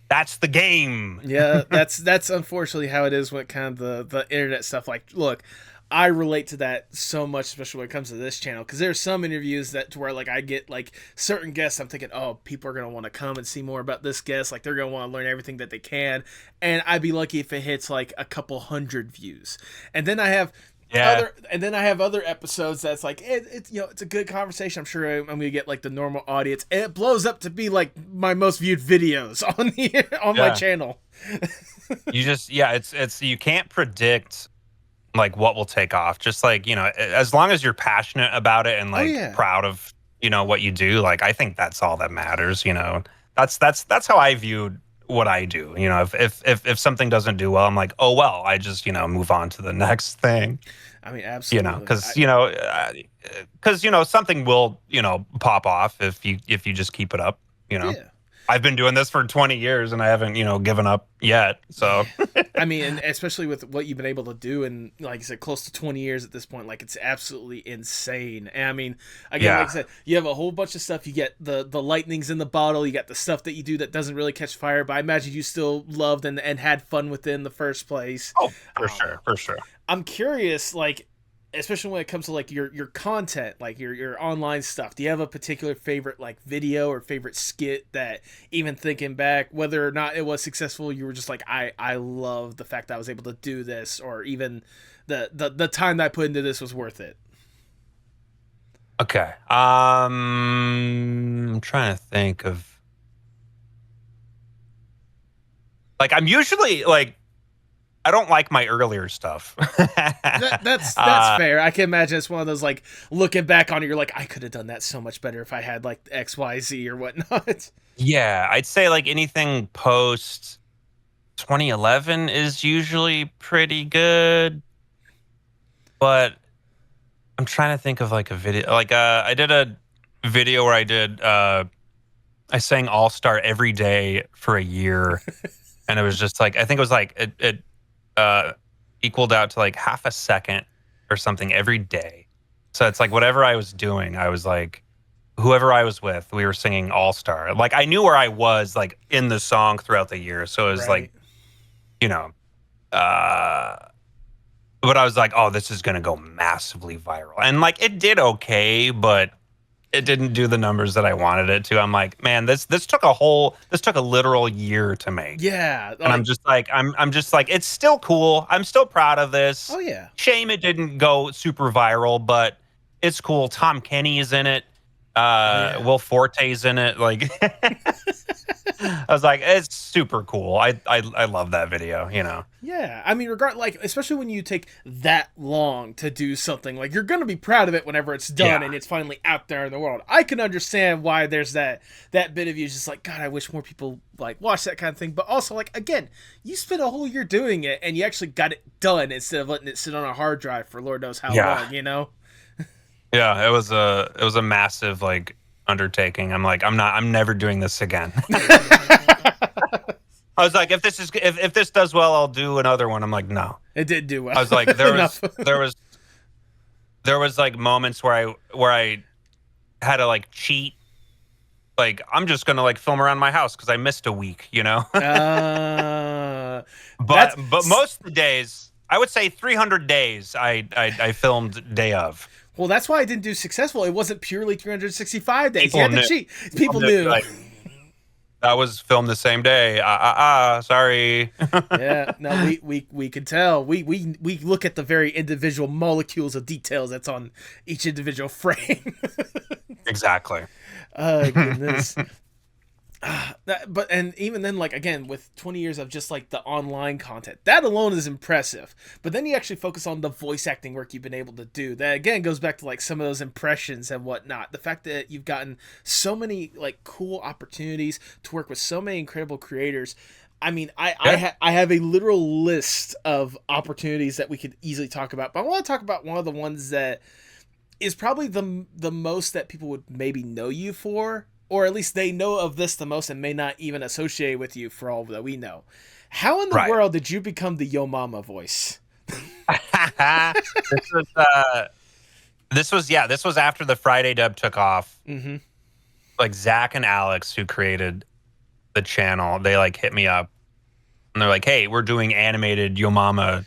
That's the game. Yeah, that's unfortunately how it is when it kind of the internet stuff. Like, look, I relate to that so much, especially when it comes to this channel, because there's some interviews that to where like I get like certain guests, I'm thinking, oh, people are gonna want to come and see more about this guest, like they're gonna want to learn everything that they can, and I'd be lucky if it hits like a couple hundred views, and then I have. Yeah. Other episodes that's like it's it's a good conversation. I'm sure I'm gonna get like the normal audience, and it blows up to be like my most viewed videos on my channel. It's you can't predict like what will take off. Just like, as long as you're passionate about it and like proud of, what you do, like I think that's all that matters, That's how I viewed what I do. If something doesn't do well, I'm like, oh well, I just, move on to the next thing. I mean, absolutely. Because something will, pop off if you just keep it up, Yeah. I've been doing this for 20 years and I haven't, given up yet. So, I mean, and especially with what you've been able to do in, like I said, close to 20 years at this point, like it's absolutely insane. And I mean, again, like I said, you have a whole bunch of stuff. You get the lightnings in the bottle. You got the stuff that you do that doesn't really catch fire, but I imagine you still loved and had fun with it in the first place. Oh, for sure. I'm curious, like, especially when it comes to like your content, like your online stuff, do you have a particular favorite like video or favorite skit that, even thinking back, whether or not it was successful, you were just like, I love the fact that I was able to do this, or even the time that I put into this was worth it? Okay. I'm trying to think of, like, I'm usually like, I don't like my earlier stuff. That's fair. I can imagine it's one of those, like, looking back on it, you're like, I could have done that so much better if I had like XYZ or whatnot. Yeah, I'd say like anything post 2011 is usually pretty good. But I'm trying to think of like a video. Like I did a video where I sang All Star every day for a year. And it was just like, I think it was like it equaled out to like half a second or something every day. So it's like whatever I was doing, I was like, whoever I was with, we were singing All Star. Like I knew where I was like in the song throughout the year. So it was like, but I was like, oh, this is going to go massively viral. And like it did okay, but it didn't do the numbers that I wanted it to. I'm like, man, this took a literal year to make. Yeah. And I'm just like, it's still cool. I'm still proud of this. Oh yeah. Shame it didn't go super viral, but it's cool. Tom Kenny is in it. Will Forte's in it. Like, I was like, it's super cool. I love that video, Yeah, I mean, like, especially when you take that long to do something, like, you're gonna be proud of it whenever it's done and it's finally out there in the world. I can understand why there's that bit of you just like, God, I wish more people like watch that kind of thing. But also, like, again, you spent a whole year doing it and you actually got it done instead of letting it sit on a hard drive for Lord knows how long, Yeah, it was a massive like undertaking. I'm like, I'm never doing this again. I was like, if this does well, I'll do another one. I'm like, no. It did do well. I was like, there was like moments where I had to like cheat. Like, I'm just gonna like film around my house because I missed a week, But most of the days, I would say 300 days, I filmed day of. Well, that's why I didn't do successful. It wasn't purely 365 days. People you had to cheat. People knew. Like, that was filmed the same day. Sorry. Yeah, no, we can tell. We look at the very individual molecules of details that's on each individual frame. Exactly. Oh, goodness. And even then, like, again, with 20 years of just like the online content, that alone is impressive. But then you actually focus on the voice acting work you've been able to do. That again goes back to like some of those impressions and whatnot. The fact that you've gotten so many like cool opportunities to work with so many incredible creators. I mean, I have a literal list of opportunities that we could easily talk about, but I want to talk about one of the ones that is probably the most that people would maybe know you for. Or at least they know of this the most and may not even associate with you for all that we know. How in the world did you become the Yo Mama voice? This was after the Friday dub took off. Mm-hmm. Like Zach and Alex, who created the channel, they like hit me up and they're like, "Hey, we're doing animated Yo Mama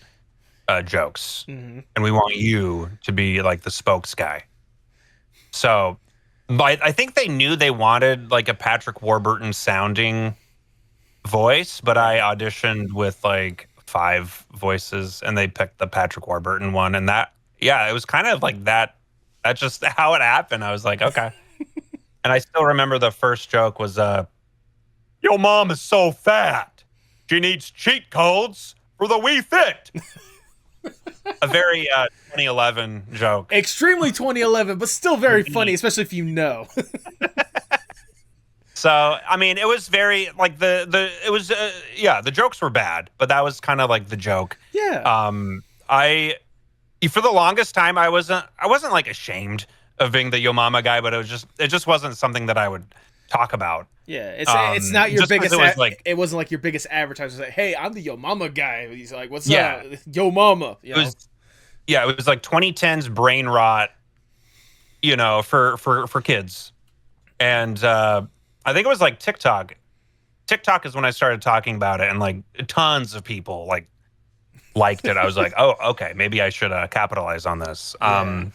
jokes, and we want you to be like the spokes guy." So, but I think they knew they wanted like a Patrick Warburton sounding voice, but I auditioned with like 5 voices, and they picked the Patrick Warburton one, and that, yeah, it was kind of like that. That's just how it happened. I was like, okay. And I still remember the first joke was, "Your mom is so fat, she needs cheat codes for the Wii Fit." A very 2011 joke. Extremely 2011, but still very funny, especially if you know. So, I mean, it was very like it was the jokes were bad, but that was kind of like the joke. Yeah. For the longest time I wasn't like ashamed of being the Yo Mama guy, but it just wasn't something that I would talk about. Yeah, it's not your biggest. It wasn't like your biggest advertiser. Like, hey, I'm the Yo Mama guy. He's like, what's up, Yo Mama? You know? It was like 2010's brain rot, for kids, and I think it was like TikTok. TikTok is when I started talking about it, and like tons of people liked it. I was like, oh, okay, maybe I should capitalize on this. Yeah.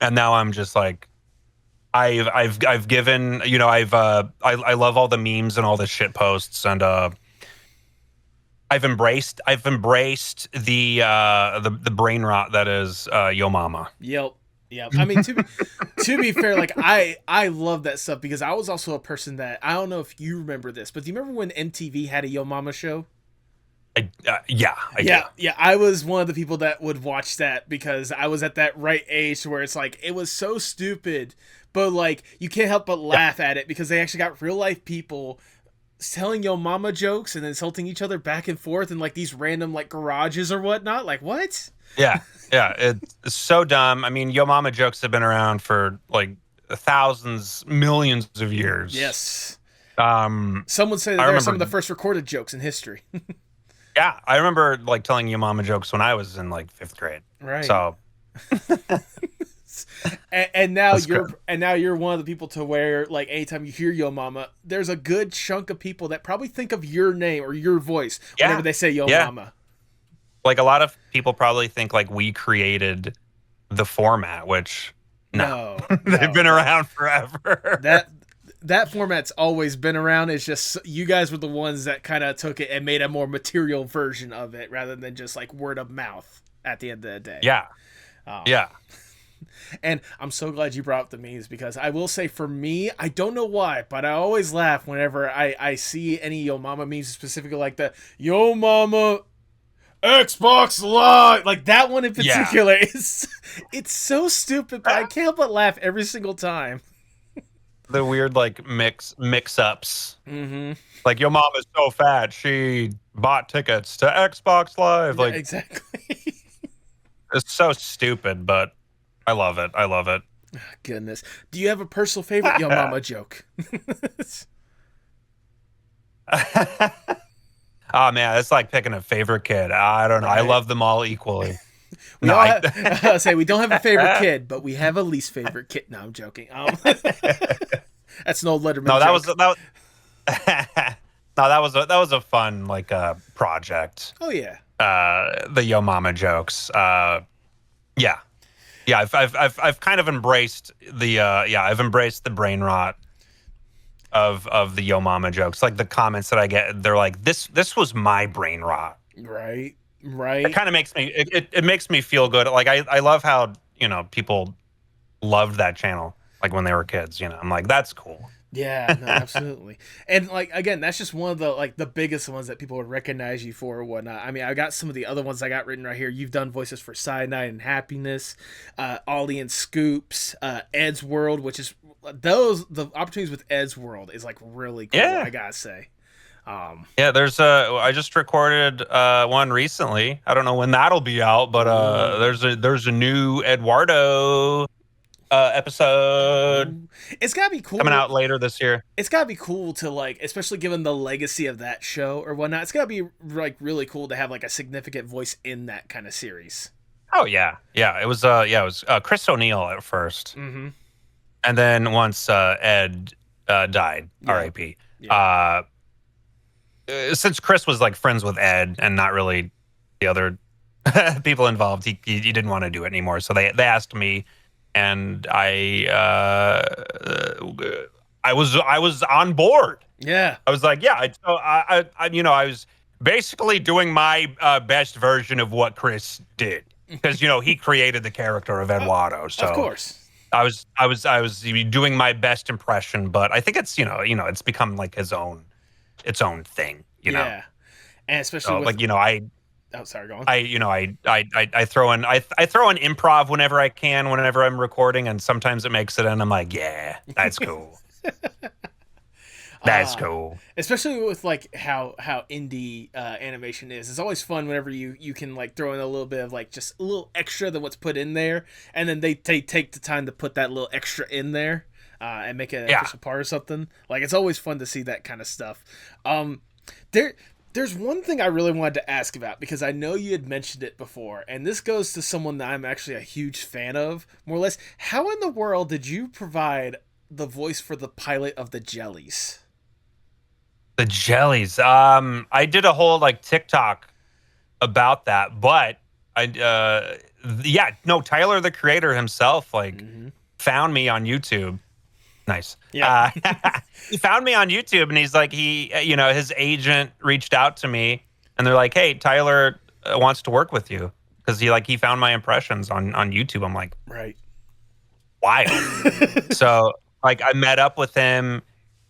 And now I'm just like, I've given, I love all the memes and all the shit posts, and I've embraced the brain rot that is Yo Mama. Yep. I mean, to be fair, like I love that stuff, because I was also a person that, I don't know if you remember this, but do you remember when MTV had a Yo Mama show? I do. I was one of the people that would watch that, because I was at that right age where it's like, it was so stupid, but like you can't help but laugh at it, because they actually got real life people telling Yo Mama jokes and insulting each other back and forth in like these random like garages or whatnot. Like, what? Yeah, it's so dumb. I mean, Yo Mama jokes have been around for like thousands, millions of years. Yes. Some would say that they're some of the first recorded jokes in history. Yeah, I remember like telling Yo Mama jokes when I was in like 5th grade. Right. So. and now you're one of the people to where like anytime you hear Yo Mama, there's a good chunk of people that probably think of your name or your voice whenever they say Yo Mama. Like a lot of people probably think like we created the format, which no. They've been around forever. That format's always been around. It's just you guys were the ones that kind of took it and made a more material version of it, rather than just like word of mouth at the end of the day. Yeah. Yeah. And I'm so glad you brought up the memes, because I will say, for me, I don't know why, but I always laugh whenever I see any Yo Mama memes, specifically like the Yo Mama Xbox Live, like that one in particular. It's so stupid, but I can't help but laugh every single time. The weird like mix-ups. Like, Yo Mama's so fat she bought tickets to Xbox Live. Like, exactly. It's so stupid, but I love it. Goodness. Do you have a personal favorite Yo Mama joke? Oh man, it's like picking a favorite kid. I don't know. Right. I love them all equally. We don't have a favorite kid, but we have a least favorite kid. No, I'm joking. That's an old Letterman joke. That was a fun like project. Oh yeah. The Yo Mama jokes. Yeah. I've kind of embraced the brain rot of the Yo Mama jokes. Like the comments that I get, they're like, this was my brain rot. Right. It kind of makes me it makes me feel good. Like I love how, people loved that channel like when they were kids, I'm like, that's cool. Yeah, no, absolutely. And like, again, that's just one of the like the biggest ones that people would recognize you for or whatnot. I mean, I got some of the other ones I got written right here. You've done voices for Cyanide and Happiness, Ollie and Scoops, Ed's World, which is the opportunities with Ed's World is like really cool, I gotta say. There's I just recorded one recently. I don't know when that'll be out, but there's a new Eduardo episode. It's gotta be cool coming out later this year. It's gotta be cool to like, especially given the legacy of that show or whatnot. It's gotta be like really cool to have like a significant voice in that kind of series. Oh yeah. It was Chris O'Neill at first, and then once Ed died, R.I.P. since Chris was like friends with Ed and not really the other people involved, he didn't want to do it anymore. So they asked me, and I was on board. Yeah. I was like, yeah. I was basically doing my best version of what Chris did, because he created the character of Eduardo. So of course. I was doing my best impression, but I think it's it's become like its own thing. Yeah, and especially so, with, like oh, sorry, go on. I throw in improv whenever I can, whenever I'm recording, and sometimes it makes it, and I'm like, yeah, that's cool. That's cool. Especially with like how indie animation is. It's always fun whenever you can like throw in a little bit of like just a little extra than what's put in there, and then they take the time to put that little extra in there and make it an official part or something. Like, it's always fun to see that kind of stuff. There's one thing I really wanted to ask about, because I know you had mentioned it before, and this goes to someone that I'm actually a huge fan of, more or less. How in the world did you provide the voice for the pilot of the Jellies? The Jellies. I did a whole like TikTok about that, but Tyler, the creator himself, like found me on YouTube. Nice. Yeah. He found me on YouTube, and he's like, his agent reached out to me, and they're like, hey, Tyler wants to work with you, because he found my impressions on YouTube. I'm like, right. Wild. So like I met up with him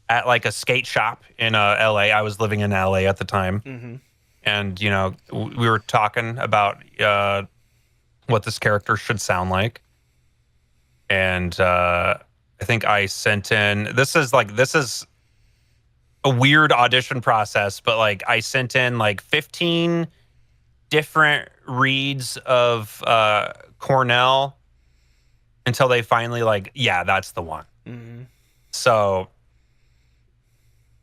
at like a skate shop in LA. I was living in LA at the time. And we were talking about what this character should sound like. And I think I sent in, this is a weird audition process, but like I sent in like 15 different reads of Cornell until they finally like, yeah, that's the one. So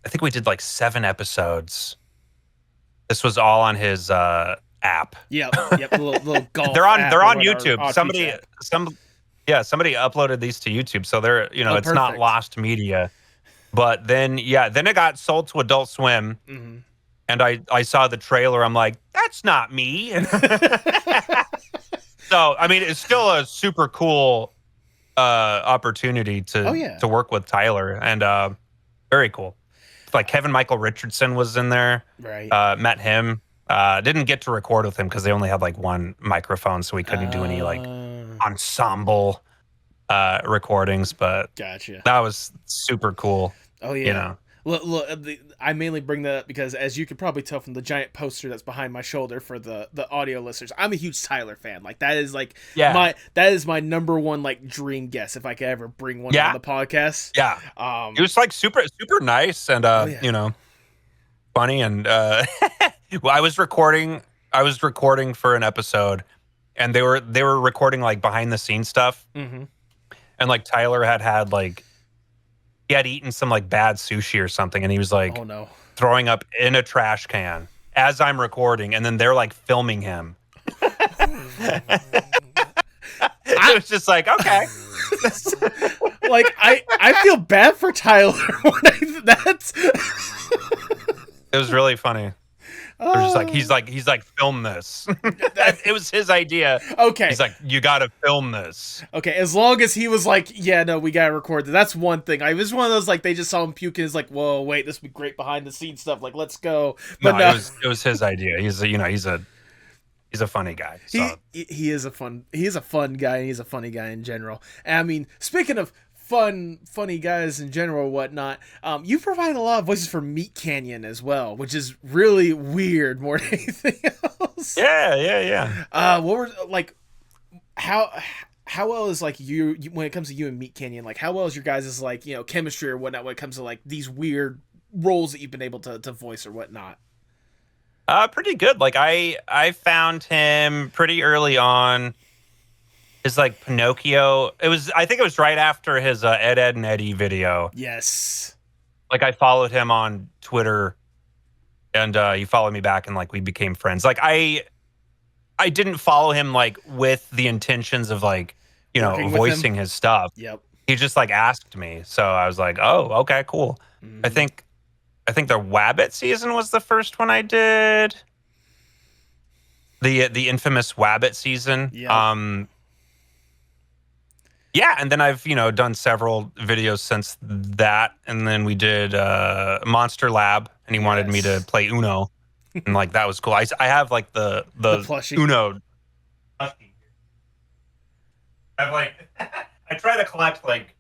I think we did like 7 episode. This was all on his app. Yep. Little golf. They're on YouTube. Somebody uploaded these to YouTube, so they're it's perfect. not lost media. But then it got sold to Adult Swim, and I saw the trailer. I'm like, that's not me. So I mean, it's still a super cool opportunity to work with Tyler, and very cool. Like Kevin Michael Richardson was in there. Right. Met him. Didn't get to record with him because they only had like one microphone, so we couldn't do any like ensemble recordings. But gotcha. That was super cool. Oh yeah. Look, I mainly bring that up because, as you could probably tell from the giant poster that's behind my shoulder for the audio listeners, I'm a huge Tyler fan. Like, that is like my number one like dream guest if I could ever bring one on the podcast. Yeah. He was like super nice and funny, and well, I was recording for an episode, and they were recording like behind the scenes stuff, and like Tyler had like, he had eaten some like bad sushi or something, and he was like, oh no, throwing up in a trash can as I'm recording, and then they're like filming him. It was just like, okay. Like, I feel bad for Tyler when that's it was really funny. He's like, film this. It was his idea. Okay. He's like, you got to film this. Okay, as long as he was like, yeah, no, we got to record that. That's one thing. I was one of those, like, they just saw him puking. It's like, whoa, wait, this would be great behind the scenes stuff. Like, let's go. But no. It was his idea. He's a funny guy. So. He is a fun guy, and he's a funny guy in general. And I mean, speaking of funny guys in general or whatnot, you provide a lot of voices for Meat Canyon as well, which is really weird more than anything else. Yeah. What were like, how well is like you when it comes to you and Meat Canyon, like how well is your guys' like, chemistry or whatnot when it comes to like these weird roles that you've been able to voice or whatnot? Pretty good. Like I found him pretty early on. His like Pinocchio. I think it was right after his Ed and Eddie video. Yes. Like I followed him on Twitter, and he followed me back, and like we became friends. Like I didn't follow him like with the intentions of like, voicing his stuff. Yep. He just like asked me. So I was like, oh, okay, cool. I think I think the Wabbit season was the first one I did. The infamous Wabbit season. Yep. Yeah, and then I've done several videos since that, and then we did Monster Lab, and he wanted me to play Uno, and like that was cool. I have like the plushie. Uno. I have like I try to collect like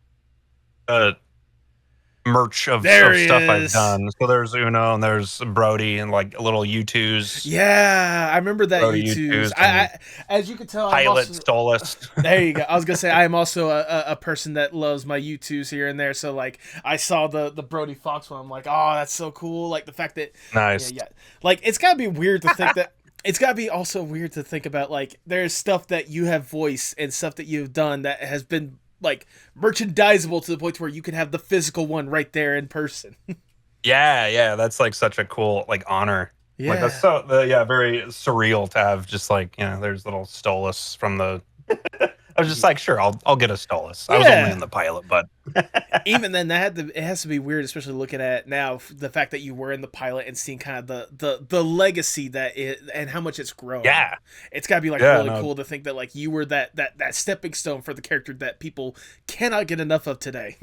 merch of stuff I've done. So there's Uno and there's Brody and like little U2s. Yeah, I remember that U2s. I as you can tell, Pilot Stolus. There you go. I was gonna say I am also a person that loves my U2s here and there. So like I saw the Brody Fox one. I'm like, oh, that's so cool. Like the fact that nice. Yeah. Like it's gotta be weird to think that. It's gotta be also weird to think about like there's stuff that you have voiced and stuff that you've done that has been like merchandisable to the point where you can have the physical one right there in person. yeah, that's like such a cool like honor. Yeah, like that's very surreal to have just like there's little Stolus from the. I was just like, sure, I'll get a Stolus. I was only in the pilot, but even then, it has to be weird, especially looking at now the fact that you were in the pilot and seeing kind of the legacy that it and how much it's grown. Yeah, it's got to be like really cool to think that like you were that stepping stone for the character that people cannot get enough of today.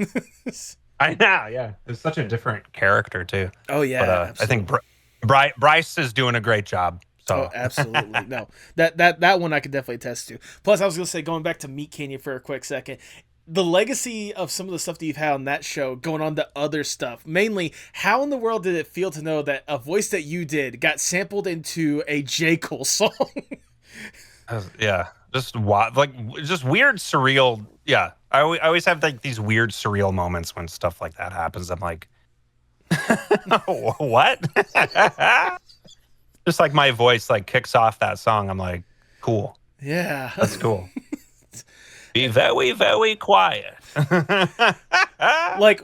I know, yeah, it's such a different character too. Oh yeah, but I think Bryce is doing a great job. So. Oh, absolutely. No, that one I could definitely attest to. Plus, I was going to say, going back to Meat Canyon for a quick second, the legacy of some of the stuff that you've had on that show going on to other stuff, mainly, how in the world did it feel to know that a voice that you did got sampled into a J. Cole song? Yeah, just weird, surreal. Yeah, I always have like these weird, surreal moments when stuff like that happens. I'm like, what? Just like my voice like kicks off that song. I'm like, cool. Yeah. That's cool. Be very, very quiet. Like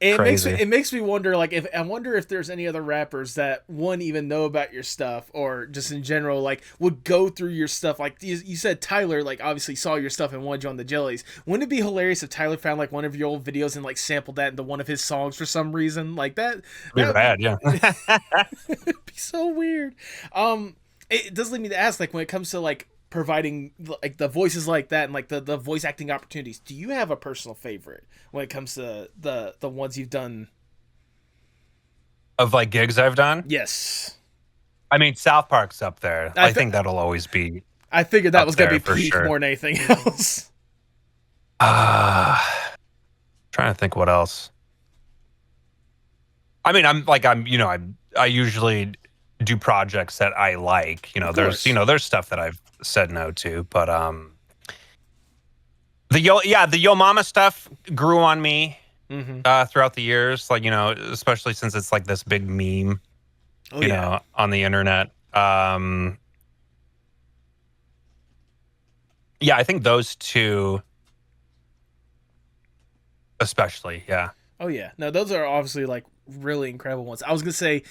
it makes me wonder like if there's any other rappers that one even know about your stuff or just in general like would go through your stuff. Like you said Tyler like obviously saw your stuff and wanted you on the Jellies. Wouldn't it be hilarious if Tyler found like one of your old videos and like sampled that into one of his songs for some reason? Like that would be bad, yeah. It'd be so weird. It does lead me to ask like when it comes to like providing like the voices like that and like the voice acting opportunities, do you have a personal favorite when it comes to the ones you've done of like gigs I've done? Yes, I mean South Park's up there. I think that'll always be. I figured that was gonna be peak more than anything else. Trying to think what else. I mean I usually do projects that I like. There's stuff that I've said no to, but the Yo Mama stuff grew on me throughout the years, like especially since it's like this big meme on the internet. I think those two especially. Oh yeah, no, those are obviously like really incredible ones. I was gonna say,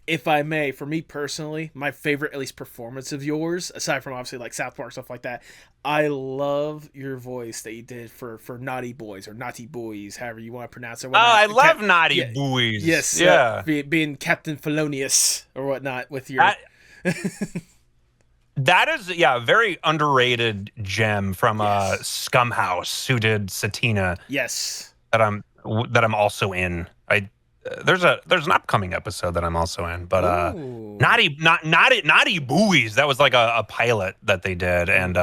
if I may, for me personally, my favorite, at least performance of yours, aside from obviously like South Park, stuff like that, I love your voice that you did for Naughty Boys or Naughty Boys, however you want to pronounce it. Oh, I love Naughty Boys. Yes. Yeah. Being Captain Felonious or whatnot with your... That is, a very underrated gem from Scumhouse, who did Satina. Yes. That I'm also in. There's an upcoming episode that I'm also in, but Naughty Buoys, that was like a pilot that they did, and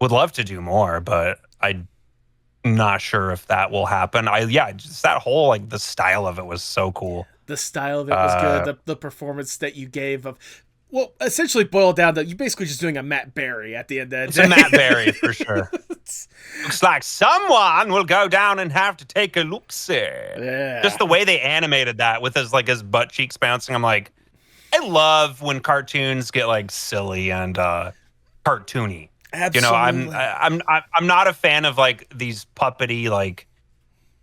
would love to do more, but I'm not sure if that will happen. Just that whole like the style of it was so cool. The style of it was good. The performance that you gave of, well, essentially boiled down to you basically just doing a Matt Berry at the end of the day. It's a Matt Berry for sure. Looks like someone will go down and have to take a look-see. Yeah. Just the way they animated that with his butt cheeks bouncing. I'm like, I love when cartoons get like silly and cartoony. Absolutely. I'm not a fan of like these puppety like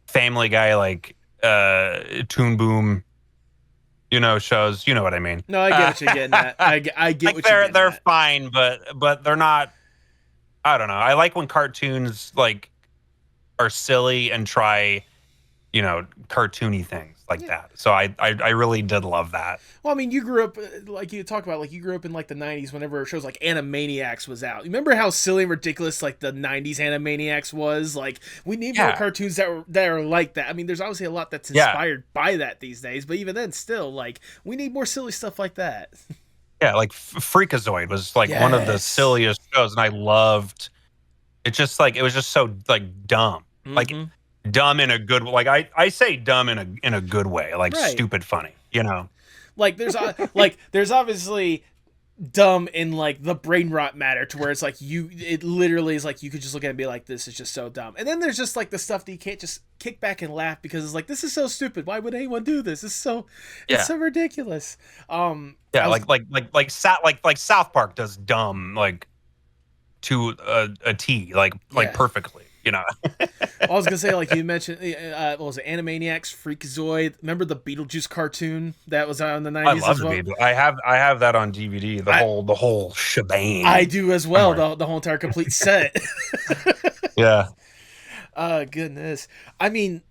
Family Guy like Toon Boom shows. You know what I mean? No, I get what you're getting at. I get like what you're getting they're at. fine, but they're not. I don't know. I like when cartoons like are silly and try, cartoony things. like that. So I really did love that. Well, I mean, you grew up, like you talk about, like you grew up in like the 90s whenever shows like Animaniacs was out. You remember how silly and ridiculous like the 90s Animaniacs was? Like, we need more cartoons that are like that. I mean, there's obviously a lot that's inspired by that these days, but even then, still, like, we need more silly stuff like that. Yeah, like Freakazoid was like one of the silliest shows, and I loved it. Just like it was just so like dumb, like dumb in a good, like I say dumb in a good way, like stupid funny, you know. Like there's obviously dumb in like the brain rot matter to where it's like it literally is like you could just look at it and be like, this is just so dumb. And then there's just like the stuff that you can't just kick back and laugh because it's like, this is so stupid. Why would anyone do this? It's so ridiculous. Like South Park does dumb like to a T, like perfectly. You know, I was gonna say, like you mentioned, what was it, Animaniacs, Freakazoid? Remember the Beetlejuice cartoon that was out in the 90s? I love Beetlejuice. I have that on DVD. The whole shebang. I do as well. The whole entire complete set. Yeah. Goodness. I mean,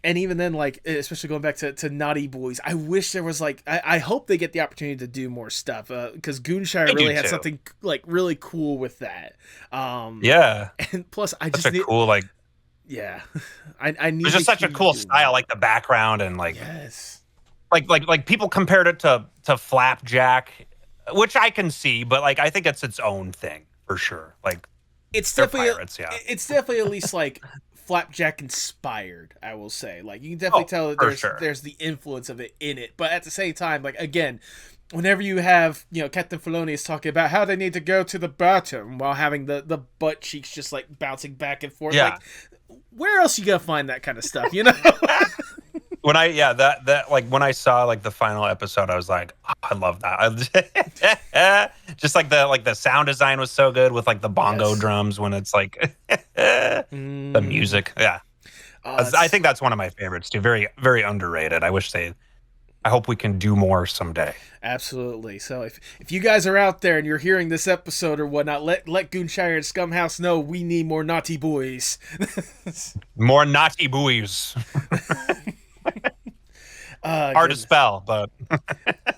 and even then, like, especially going back to Naughty Boys, I wish there was like, I hope they get the opportunity to do more stuff because Goonshire really had something like really cool with that. Yeah. And plus, I just need cool like. Yeah, I need. It's just such a cool style, like the background and like. Yes. Like people compared it to Flapjack, which I can see, but like I think it's its own thing for sure. Like it's definitely pirates, it's definitely at least like Flapjack inspired, I will say. Like you can definitely tell that there's the influence of it in it, but at the same time, like again, whenever you have, you know, Captain Felonious talking about how they need to go to the bathroom while having the butt cheeks just like bouncing back and forth, like where else you gonna find that kind of stuff, you know? When when I saw like the final episode, I was like, oh, I love that. Just like the sound design was so good with like the bongo drums when it's like the music. Yeah. I think that's one of my favorites too. Very, very underrated. I hope we can do more someday. Absolutely. So if you guys are out there and you're hearing this episode or whatnot, let Goonshire and Scumhouse know we need more naughty boys. More naughty boys. Hard to spell, but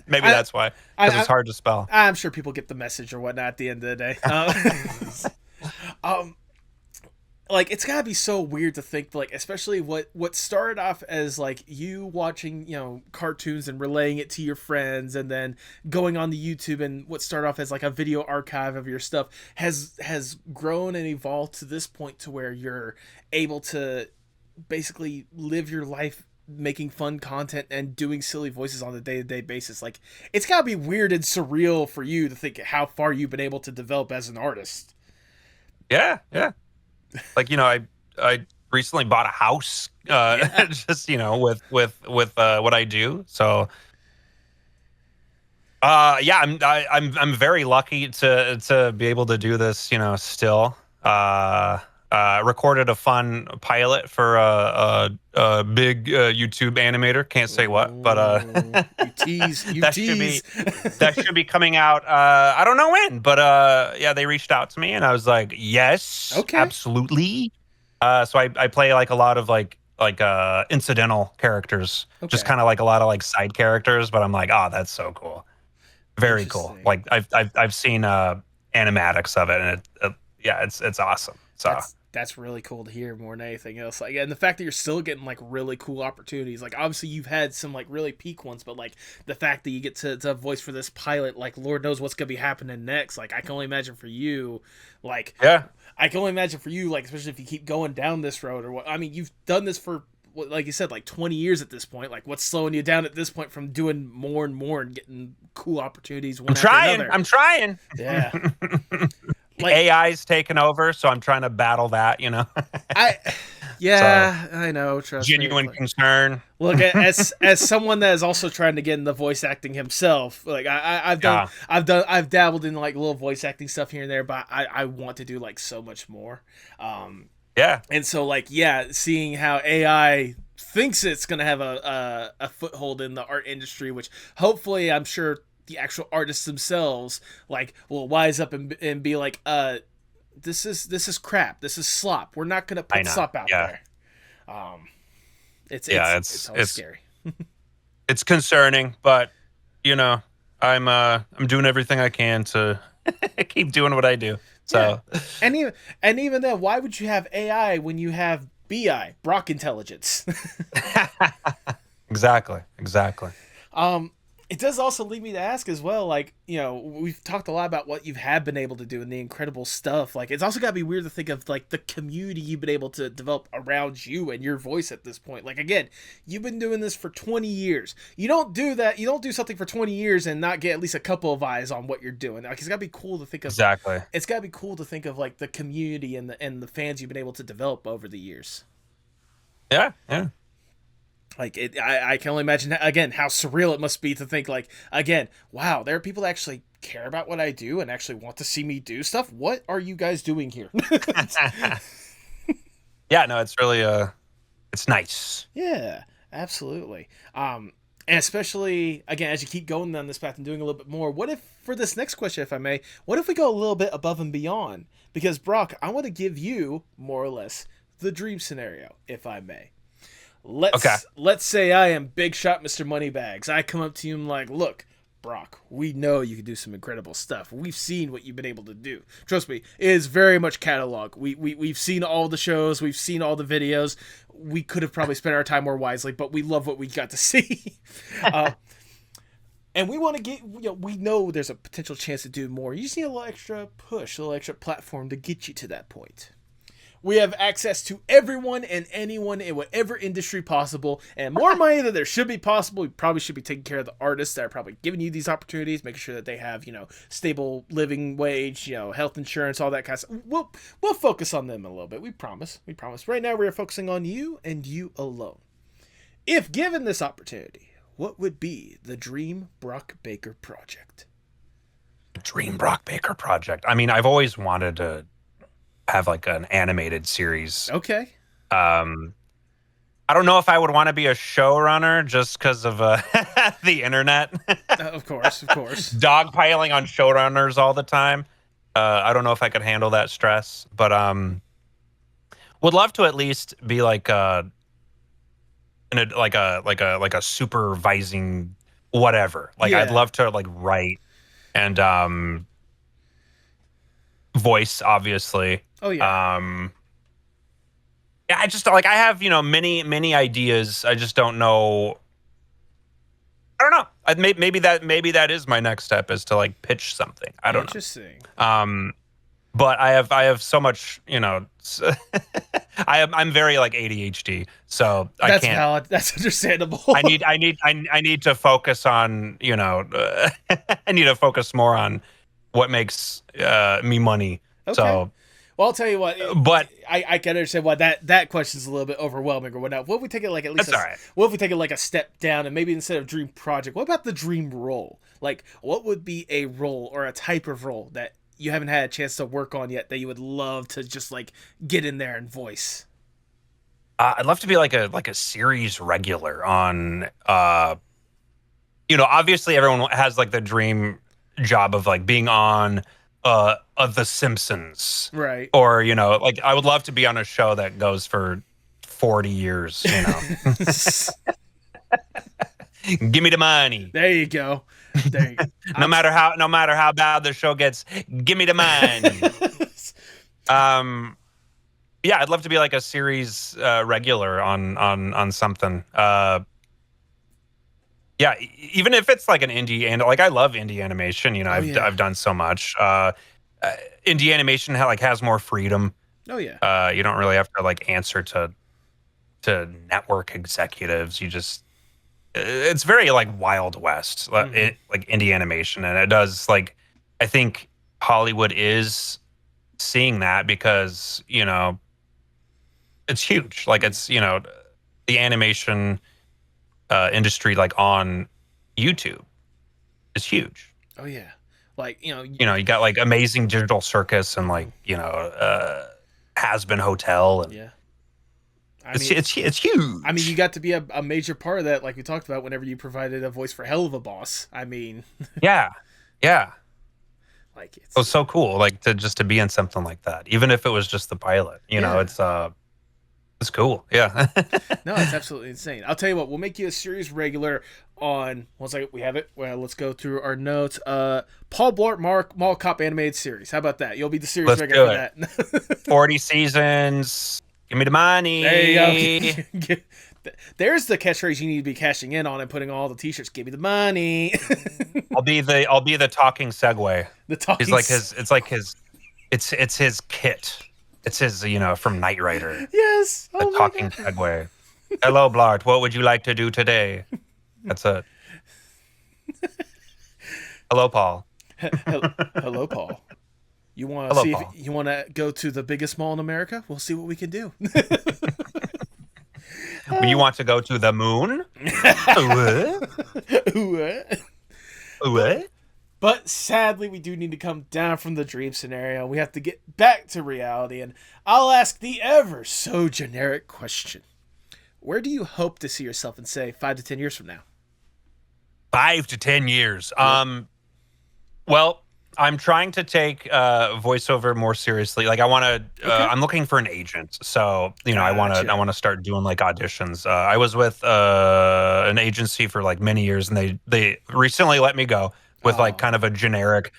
maybe that's why. Because it's hard to spell. I'm sure people get the message or whatnot at the end of the day. Like it's gotta be so weird to think, like, especially what started off as like you watching, you know, cartoons and relaying it to your friends and then going on the YouTube, and what started off as like a video archive of your stuff has grown and evolved to this point to where you're able to basically live your life making fun content and doing silly voices on a day-to-day basis. Like it's gotta be weird and surreal for you to think how far you've been able to develop as an artist. Yeah. Like, you know, I recently bought a house, just, you know, with what I do. So, I'm very lucky to be able to do this, you know, still, recorded a fun pilot for a big YouTube animator. Can't say what, but you tease. that should be coming out. I don't know when, but they reached out to me and I was like, yes, absolutely. So I play like a lot of like incidental characters, just kind of like a lot of like side characters. But I'm like, oh, that's so cool, very cool. Like I've seen animatics of it, and it's awesome. So that's really cool to hear more than anything else. Like, and the fact that you're still getting like really cool opportunities. Like, obviously you've had some like really peak ones, but like the fact that you get to voice for this pilot, like Lord knows what's gonna be happening next. Like, I can only imagine for you, like I can only imagine for you, like especially if you keep going down this road or what. I mean, you've done this for, like you said, like 20 years at this point. Like, what's slowing you down at this point from doing more and more and getting cool opportunities? I'm trying. Yeah. Like, AI's taken over, so I'm trying to battle that, you know. I know. Trust genuine me. concern. Look, as someone that is also trying to get into voice acting himself, like I've dabbled in like little voice acting stuff here and there, but I want to do like so much more. And so like seeing how AI thinks it's gonna have a foothold in the art industry, which hopefully I'm sure the actual artists themselves like will wise up and be like, this is crap, this is slop, we're not gonna put slop out there. It's scary. It's concerning, but you know, I'm doing everything I can to keep doing what I do. Yeah, So and even then, why would you have AI when you have BI, Brock Intelligence? exactly. Um, it does also lead me to ask as well, like, we've talked a lot about what you have been able to do and the incredible stuff. Like, it's also got to be weird to think of, like, the community you've been able to develop around you and your voice at this point. Like, again, you've been doing this for 20 years. You don't do that. You don't do something for 20 years and not get at least a couple of eyes on what you're doing. Like, it's got to be cool to think of. Exactly. It's got to be cool to think of, like, the community and the fans you've been able to develop over the years. Yeah. Like I can only imagine again how surreal it must be to think like again, wow, there are people that actually care about what I do and actually want to see me do stuff. What are you guys doing here? Yeah, no, it's really it's nice. Yeah, absolutely. And especially again as you keep going down this path and doing a little bit more. What if for this next question, if I may, what if we go a little bit above and beyond? Because Brock, I want to give you more or less the dream scenario, if I may. Let's say I am Big Shot Mr. Moneybags. I come up to you and I'm like, look, Brock, we know you can do some incredible stuff. We've seen what you've been able to do. Trust me, it is very much catalog. We've seen all the shows. We've seen all the videos. We could have probably spent our time more wisely, but we love what we got to see. And we want to get, we know there's a potential chance to do more. You just need a little extra push, a little extra platform to get you to that point. We have access to everyone and anyone in whatever industry possible, and more money than there should be possible. We probably should be taking care of the artists that are probably giving you these opportunities, making sure that they have, stable living wage, health insurance, all that kind of stuff. We'll focus on them a little bit. We promise. We promise. Right now, we are focusing on you and you alone. If given this opportunity, what would be the Dream Brock Baker project? Dream Brock Baker project. I mean, I've always wanted to have like an animated series. Okay. I don't know if I would want to be a showrunner just because of the internet. Of course. Dogpiling on showrunners all the time. I don't know if I could handle that stress, but would love to at least be like a supervising whatever. Like I'd love to like write and voice, obviously. Oh yeah. Yeah, I just like I have many ideas. I just don't know. I don't know. Maybe that is my next step is to like pitch something. I don't know. Interesting. But I have so much. I'm very like ADHD, so I can't. That's valid. That's understandable. I need to focus on I need to focus more on what makes me money. Okay. So. Well, I'll tell you what. But I can understand why that question's a little bit overwhelming or whatnot. What if we take it like at least? That's all right. What if we take it like a step down and maybe instead of dream project, what about the dream role? Like, what would be a role or a type of role that you haven't had a chance to work on yet that you would love to just like get in there and voice? I'd love to be like a series regular on. Obviously everyone has like the dream job of like being on. Of The Simpsons, right? Or like I would love to be on a show that goes for 40 years. Give me the money. There you go. no matter how bad the show gets, give me the money. Yeah, I'd love to be like a series regular on something. Yeah, even if it's like an indie and like I love indie animation, I've done so much. Indie animation has more freedom. Oh yeah. You don't really have to like answer to network executives. It's very like Wild West, like indie animation, and it does like I think Hollywood is seeing that because it's huge. Like it's the animation. Industry like on YouTube is huge. Oh yeah, like you got like Amazing Digital Circus and like Has Been Hotel and yeah. It's huge. I mean, you got to be a major part of that, like we talked about. Whenever you provided a voice for Hell of a Boss, I mean, yeah. Like it was so cool, like to be in something like that, even if it was just the pilot. It's It's cool. Yeah. No, it's absolutely insane. I'll tell you what, we'll make you a series regular on, once we have it, well, let's go through our notes. Paul Blart Mall Cop animated series. How about that? You'll be the series Let's regular do for it. that. 40 seasons. Give me the money. There you go. There's the catchphrase you need to be cashing in on and putting all the t-shirts. Give me the money. I'll be the talking Segway. The talking. He's like his. It's like his. It's his kit. It's his, from Knight Rider. Yes. The talking Segway. Hello, Blart. What would you like to do today? That's it. Hello, Paul. Hello, Paul. You want to see if you want to go to the biggest mall in America? We'll see what we can do. You want to go to the moon? What? But sadly, we do need to come down from the dream scenario. We have to get back to reality, and I'll ask the ever so generic question. Where do you hope to see yourself in, say, 5 to 10 years from now? 5 to 10 years. Well, I'm trying to take voiceover more seriously. Like I want to. Okay. I'm looking for an agent, so I want to start doing like auditions. I was with an agency for like many years, and they recently let me go with like kind of a generic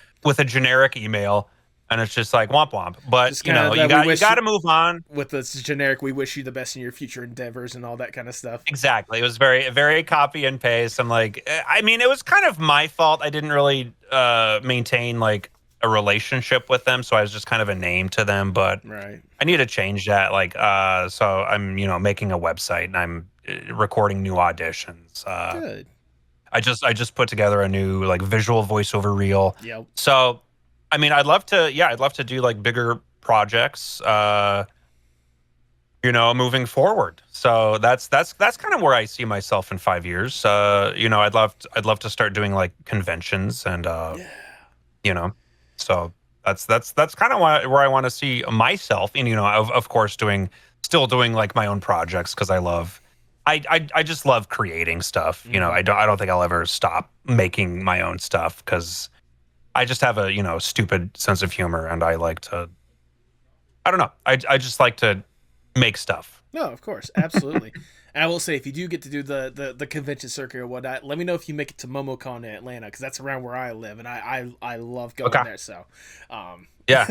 email. And it's just like womp womp. But you got to move on. With this generic, we wish you the best in your future endeavors and all that kind of stuff. Exactly. It was very, very copy and paste. I'm like, I mean, it was kind of my fault. I didn't really maintain like a relationship with them, so I was just kind of a name to them. But right. I need to change that. Like, so I'm making a website and I'm recording new auditions. Good. I just put together a new like visual voiceover reel. Yep. So. I mean, I'd love to do like bigger projects, moving forward. So that's kind of where I see myself in 5 years. I'd love to start doing like conventions and, so that's kind of where I want to see myself. And, of course, still doing like my own projects. Cause I just love creating stuff. Mm-hmm. I don't think I'll ever stop making my own stuff. Cause I just have a, stupid sense of humor, and I like to, I don't know. I just like to make stuff. No, of course. Absolutely. And I will say, if you do get to do the convention circuit or whatnot, let me know if you make it to MomoCon in Atlanta, because that's around where I live, and I love going there. So, yeah.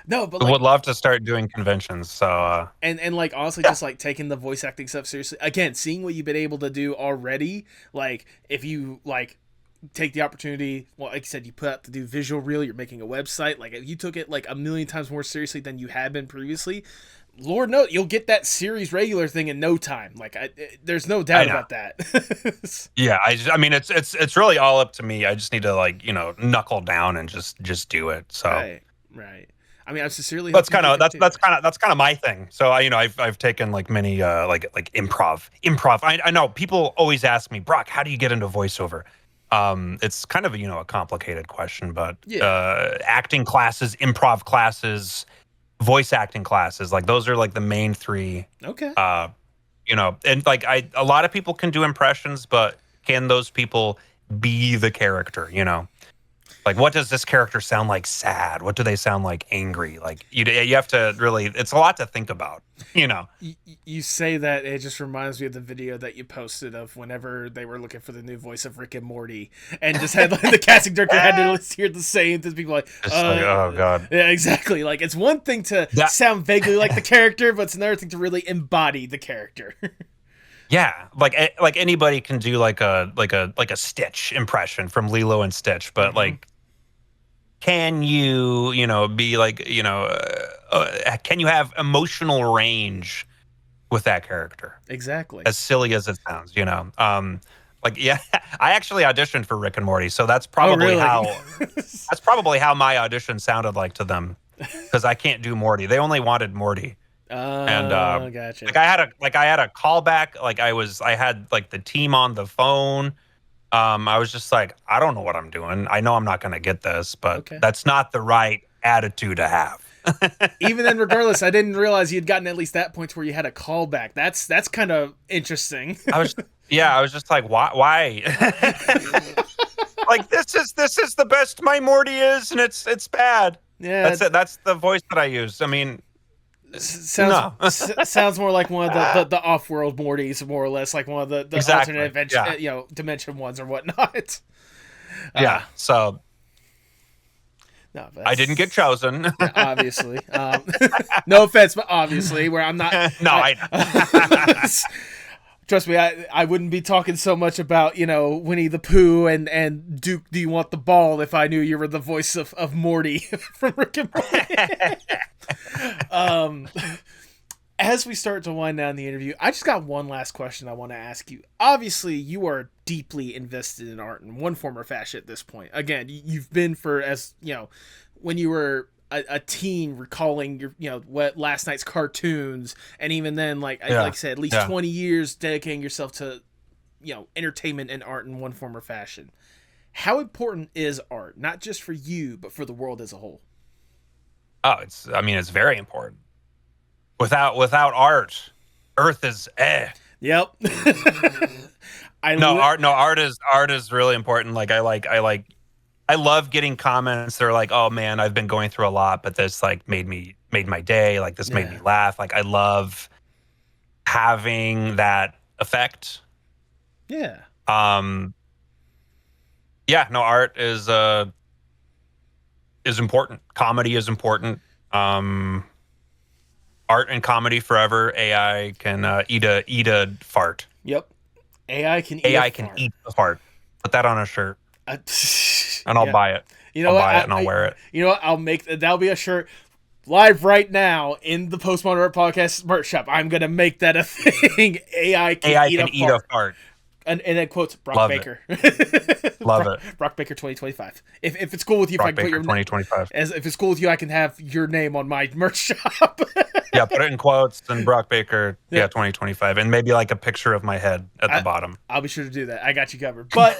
No, but I would love to start doing conventions. So, and like honestly, just like taking the voice acting stuff seriously. Again, seeing what you've been able to do already, like if you like take the opportunity, well, like you said, you put out to do visual reel, you're making a website, like if you took it like a million times more seriously than you had been previously, Lord knows you'll get that series regular thing in no time. Like there's no doubt about that. Yeah, I mean it's really all up to me. I just need to like knuckle down and just do it. So right. I mean, I sincerely that's kind of my thing. So I've taken like many like improv. I know people always ask me, Brock, how do you get into voiceover? It's kind of a complicated question, but acting classes, improv classes, voice acting classes, like those are like the main three. Okay. And like a lot of people can do impressions, but can those people be the character? Like what does this character sound like sad? What do they sound like angry? Like you have to really, it's a lot to think about. You say that, it just reminds me of the video that you posted of whenever they were looking for the new voice of Rick and Morty, and just had like the casting director had to hear the same to people like, oh god, yeah, exactly. Like it's one thing to sound vaguely like the character, but it's another thing to really embody the character. Yeah, like anybody can do like a Stitch impression from Lilo and Stitch, but like, can you be like can you have emotional range with that character? Exactly. As silly as it sounds, like yeah, I actually auditioned for Rick and Morty, so that's probably how my audition sounded like to them, because I can't do Morty. They only wanted Morty. And gotcha. like I had a callback. Like I had like the team on the phone. I was just like, I don't know what I'm doing. I know I'm not going to get this, but that's not the right attitude to have. Even then, regardless, I didn't realize you'd gotten at least that point where you had a callback. That's kind of interesting. I was just like, why? Like this is the best my Morty is, and it's bad. Yeah, that's the voice that I use. I mean, No. Sounds more like one of the off-world Mortys, more or less, like one of the Exactly. alternate adventure, dimension ones or whatnot. Yeah. So no, I didn't get chosen. Obviously. No offense, but obviously, where I'm not. No, I Trust me, I wouldn't be talking so much about, Winnie the Pooh and Duke, do you want the ball, if I knew you were the voice of Morty from Rick and Morty. As we start to wind down the interview, I just got one last question I want to ask you. Obviously, you are deeply invested in art in one form or fashion at this point. Again, you've been when you were a teen, recalling your what last night's cartoons, and even then, like I said, at least 20 years dedicating yourself to entertainment and art in one form or fashion. How important is art, not just for you, but for the world as a whole? Oh, it's very important. Without art, Earth is Yep. Art is really important. Like I love getting comments that are like, "Oh man, I've been going through a lot, but this like made my day. Like this made me laugh." Like I love having that effect. Yeah. Yeah. No, art is important. Comedy is important. Art and comedy forever. AI can eat a fart. Yep. AI can eat a fart. Put that on a shirt. And I'll buy it. I'll buy it and I'll wear it. You know what? That'll be a shirt live right now in the Postmodern Art Podcast merch shop. I'm going to make that a thing. AI can eat a fart. And then quotes Brock Love Baker. Love it. Brock Baker 2025. If it's cool with you, Brock if I can Baker put your 2025. If it's cool with you, I can have your name on my merch shop. Yeah, put it in quotes and Brock Baker. Yeah, 2025, and maybe like a picture of my head at the bottom. I'll be sure to do that. I got you covered. But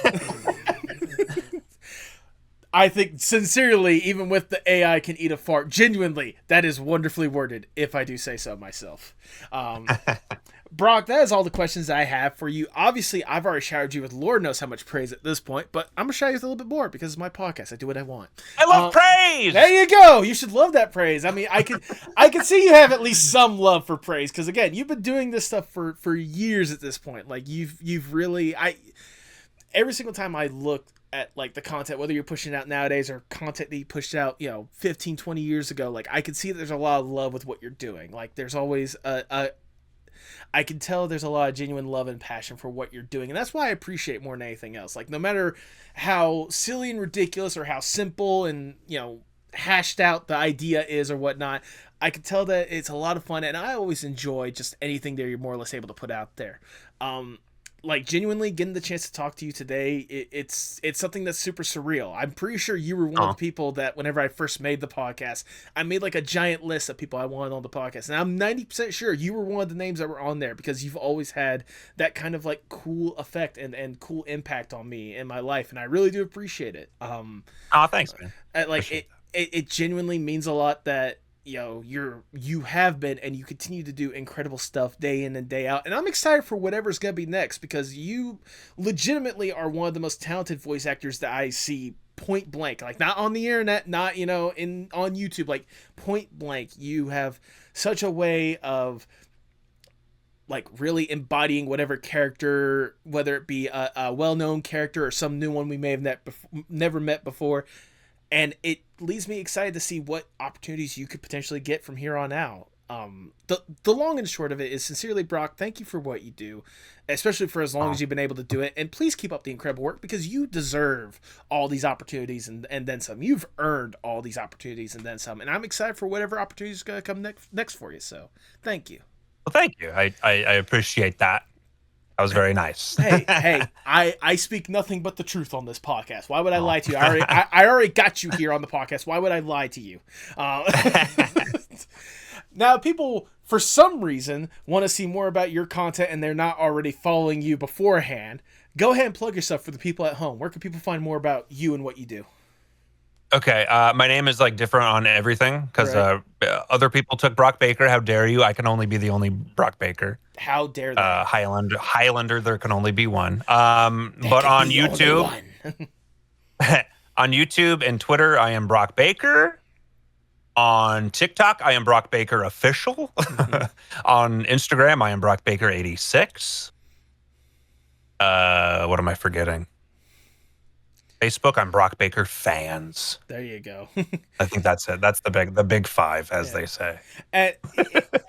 I think sincerely, even with the AI can eat a fart, genuinely, that is wonderfully worded, if I do say so myself. Brock, that is all the questions I have for you. Obviously, I've already showered you with Lord knows how much praise at this point, but I'm going to shower you with a little bit more because it's my podcast. I do what I want. I love praise! There you go. You should love that praise. I mean, I can see you have at least some love for praise because, again, you've been doing this stuff for years at this point. Like, you've really... Every single time I look at, like, the content, whether you're pushing out nowadays or content that you pushed out, 15, 20 years ago, like, I can see that there's a lot of love with what you're doing. Like, there's always I can tell there's a lot of genuine love and passion for what you're doing. And that's why I appreciate more than anything else. Like, no matter how silly and ridiculous or how simple and, hashed out the idea is or whatnot, I can tell that it's a lot of fun. And I always enjoy just anything that you're more or less able to put out there. Like, genuinely getting the chance to talk to you today, it's something that's super surreal. I'm pretty sure you were one of the people that whenever I first made the podcast, I made like a giant list of people I wanted on the podcast. And I'm 90% sure you were one of the names that were on there because you've always had that kind of like cool effect and cool impact on me in my life. And I really do appreciate it. Thanks, man. It genuinely means a lot that you have been and you continue to do incredible stuff day in and day out, and I'm excited for whatever's gonna be next because you legitimately are one of the most talented voice actors that I see, point blank. Like, not on the internet, not on YouTube, like point blank. You have such a way of like really embodying whatever character, whether it be a well-known character or some new one we may have never met before. And it leaves me excited to see what opportunities you could potentially get from here on out. The long and short of it is, sincerely, Brock, thank you for what you do, especially for as long as you've been able to do it. And please keep up the incredible work because you deserve all these opportunities and then some. You've earned all these opportunities and then some. And I'm excited for whatever opportunities are going to come next for you. So thank you. Well, thank you. I appreciate that. That was very nice. hey, I speak nothing but the truth on this podcast. Why would I lie to you? I already got you here on the podcast. Why would I lie to you? Now, people, for some reason, want to see more about your content and they're not already following you beforehand. Go ahead and plug yourself for the people at home. Where can people find more about you and what you do? Okay, my name is like different on everything because other people took Brock Baker. How dare you? I can only be the only Brock Baker. How dare they? Highlander, there can only be one. But on YouTube, on YouTube and Twitter, I am Brock Baker. On TikTok, I am Brock Baker Official. On Instagram, I am Brock Baker 86. What am I forgetting? Facebook, I'm Brock Baker Fans. There you go. I think that's it. That's the big five, as they say. And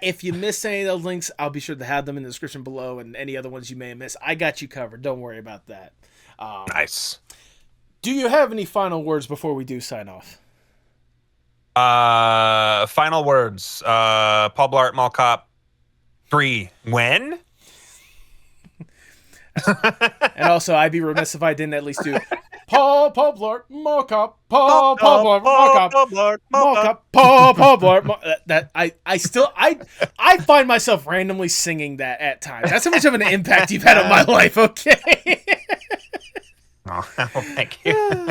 if you miss any of those links, I'll be sure to have them in the description below, and any other ones you may have missed. I got you covered. Don't worry about that. Nice. Do you have any final words before we do sign off? Final words. Paul Blart Mall Cop 3. When? And also, I'd be remiss if I didn't at least do Paul Blart Mall Cop, Paul Blart Mall Cop, Mall Cop, Paul Blart. That I find myself randomly singing that at times. That's how much of an impact you've had on my life. Okay. Oh, thank you.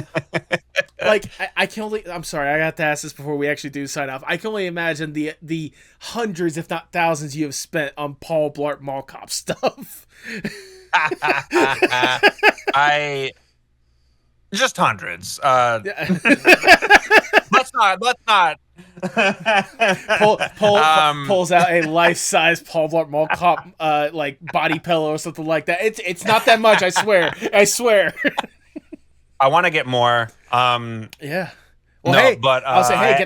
Like I can only. I'm sorry. I got to ask this before we actually do sign off. I can only imagine the hundreds, if not thousands, you have spent on Paul Blart Mall Cop stuff. I just hundreds. Let's not. Pulls out a life-size Paul Blart Mall Cop like body pillow or something like that. It's not that much. I swear. I want to get more. Yeah. Well, no, hey, but I'll say, hey,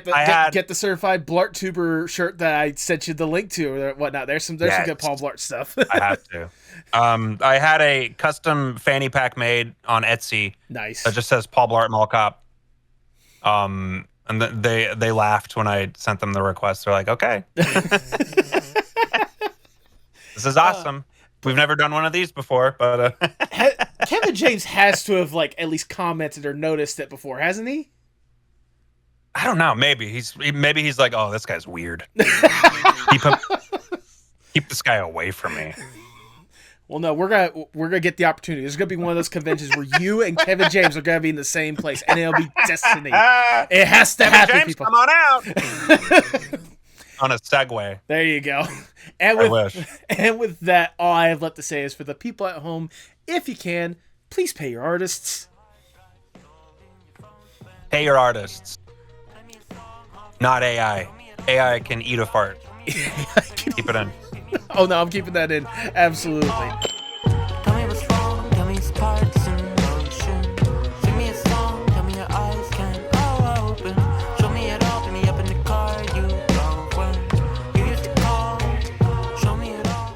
get the certified Blart tuber shirt that I sent you the link to or whatnot. There's some good Paul Blart stuff. I have to. I had a custom fanny pack made on Etsy. Nice. That just says Paul Blart Mall Cop. And they laughed when I sent them the request. They're like, okay, this is awesome. We've never done one of these before, but Kevin James has to have like at least commented or noticed it before, hasn't he? I don't know. Maybe he's like, oh, this guy's weird. Keep this guy away from me. Well, no, we're gonna get the opportunity. There's gonna be one of those conventions where you and Kevin James are gonna be in the same place, and it'll be destiny. It has to happen, James, people. Come on out. On a Segway. There you go. I wish. And with that, all I have left to say is for the people at home, if you can, please pay your artists. Pay your artists. Not AI. AI can eat a fart. Keep it in. Oh no, I'm keeping that in. Absolutely. Tell me what's wrong, tell me sparks in motion. Sing me a song, tell me your eyes can all open. Show me it all, put me up in the car you drove when you used to call. Show me it all.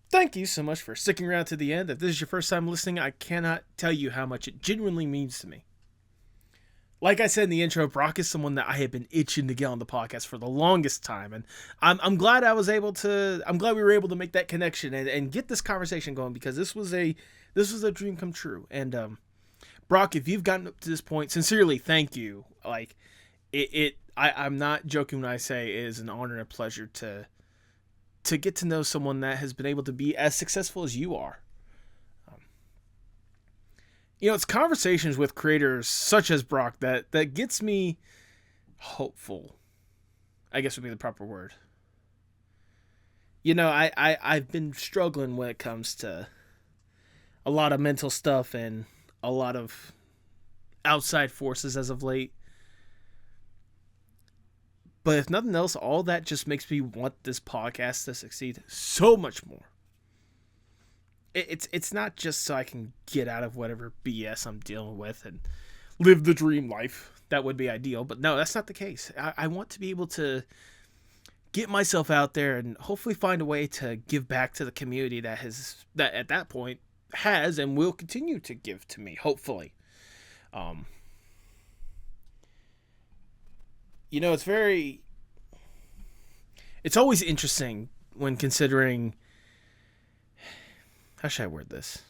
Thank you so much for sticking around to the end. If this is your first time listening, I cannot tell you how much it genuinely means to me. Like I said in the intro, Brock is someone that I have been itching to get on the podcast for the longest time, and I'm glad we were able to make that connection and get this conversation going, because this was a dream come true. And Brock, if you've gotten up to this point, sincerely, thank you. Like I'm not joking when I say it is an honor and a pleasure to get to know someone that has been able to be as successful as you are. It's conversations with creators such as Brock that gets me hopeful, I guess would be the proper word. I've been struggling when it comes to a lot of mental stuff and a lot of outside forces as of late. But if nothing else, all that just makes me want this podcast to succeed so much more. It's not just so I can get out of whatever BS I'm dealing with and live the dream life. That would be ideal, but no, that's not the case. I want to be able to get myself out there and hopefully find a way to give back to the community that at that point has and will continue to give to me, hopefully. It's always interesting when considering, how should I word this?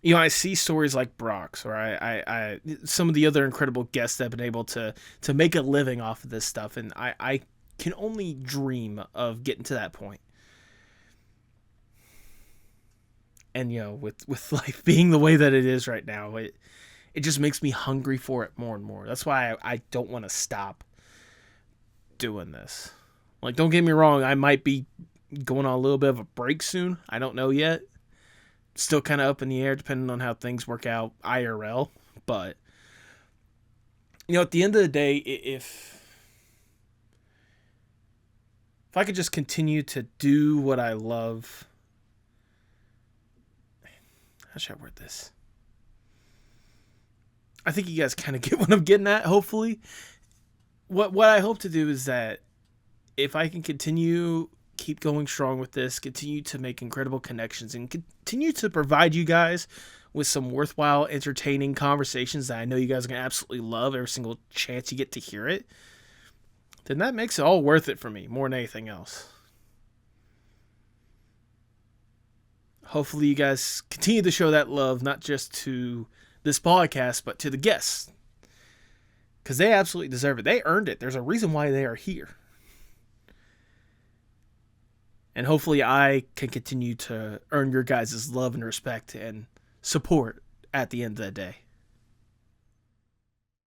I see stories like Brock's, or some of the other incredible guests that have been able to make a living off of this stuff, and I can only dream of getting to that point. And, you know, with life being the way that it is right now, it just makes me hungry for it more and more. That's why I don't want to stop doing this. Like, don't get me wrong, I might be going on a little bit of a break soon. I don't know yet. Still kind of up in the air depending on how things work out IRL. But, you know, at the end of the day, if I could just continue to do what I love... How should I word this? I think you guys kind of get what I'm getting at, hopefully. What I hope to do is that if I can keep going strong with this, continue to make incredible connections, and continue to provide you guys with some worthwhile, entertaining conversations that I know you guys are going to absolutely love every single chance you get to hear it, then that makes it all worth it for me, more than anything else. Hopefully you guys continue to show that love, not just to this podcast, but to the guests. Because they absolutely deserve it. They earned it. There's a reason why they are here. And hopefully I can continue to earn your guys' love and respect and support at the end of the day.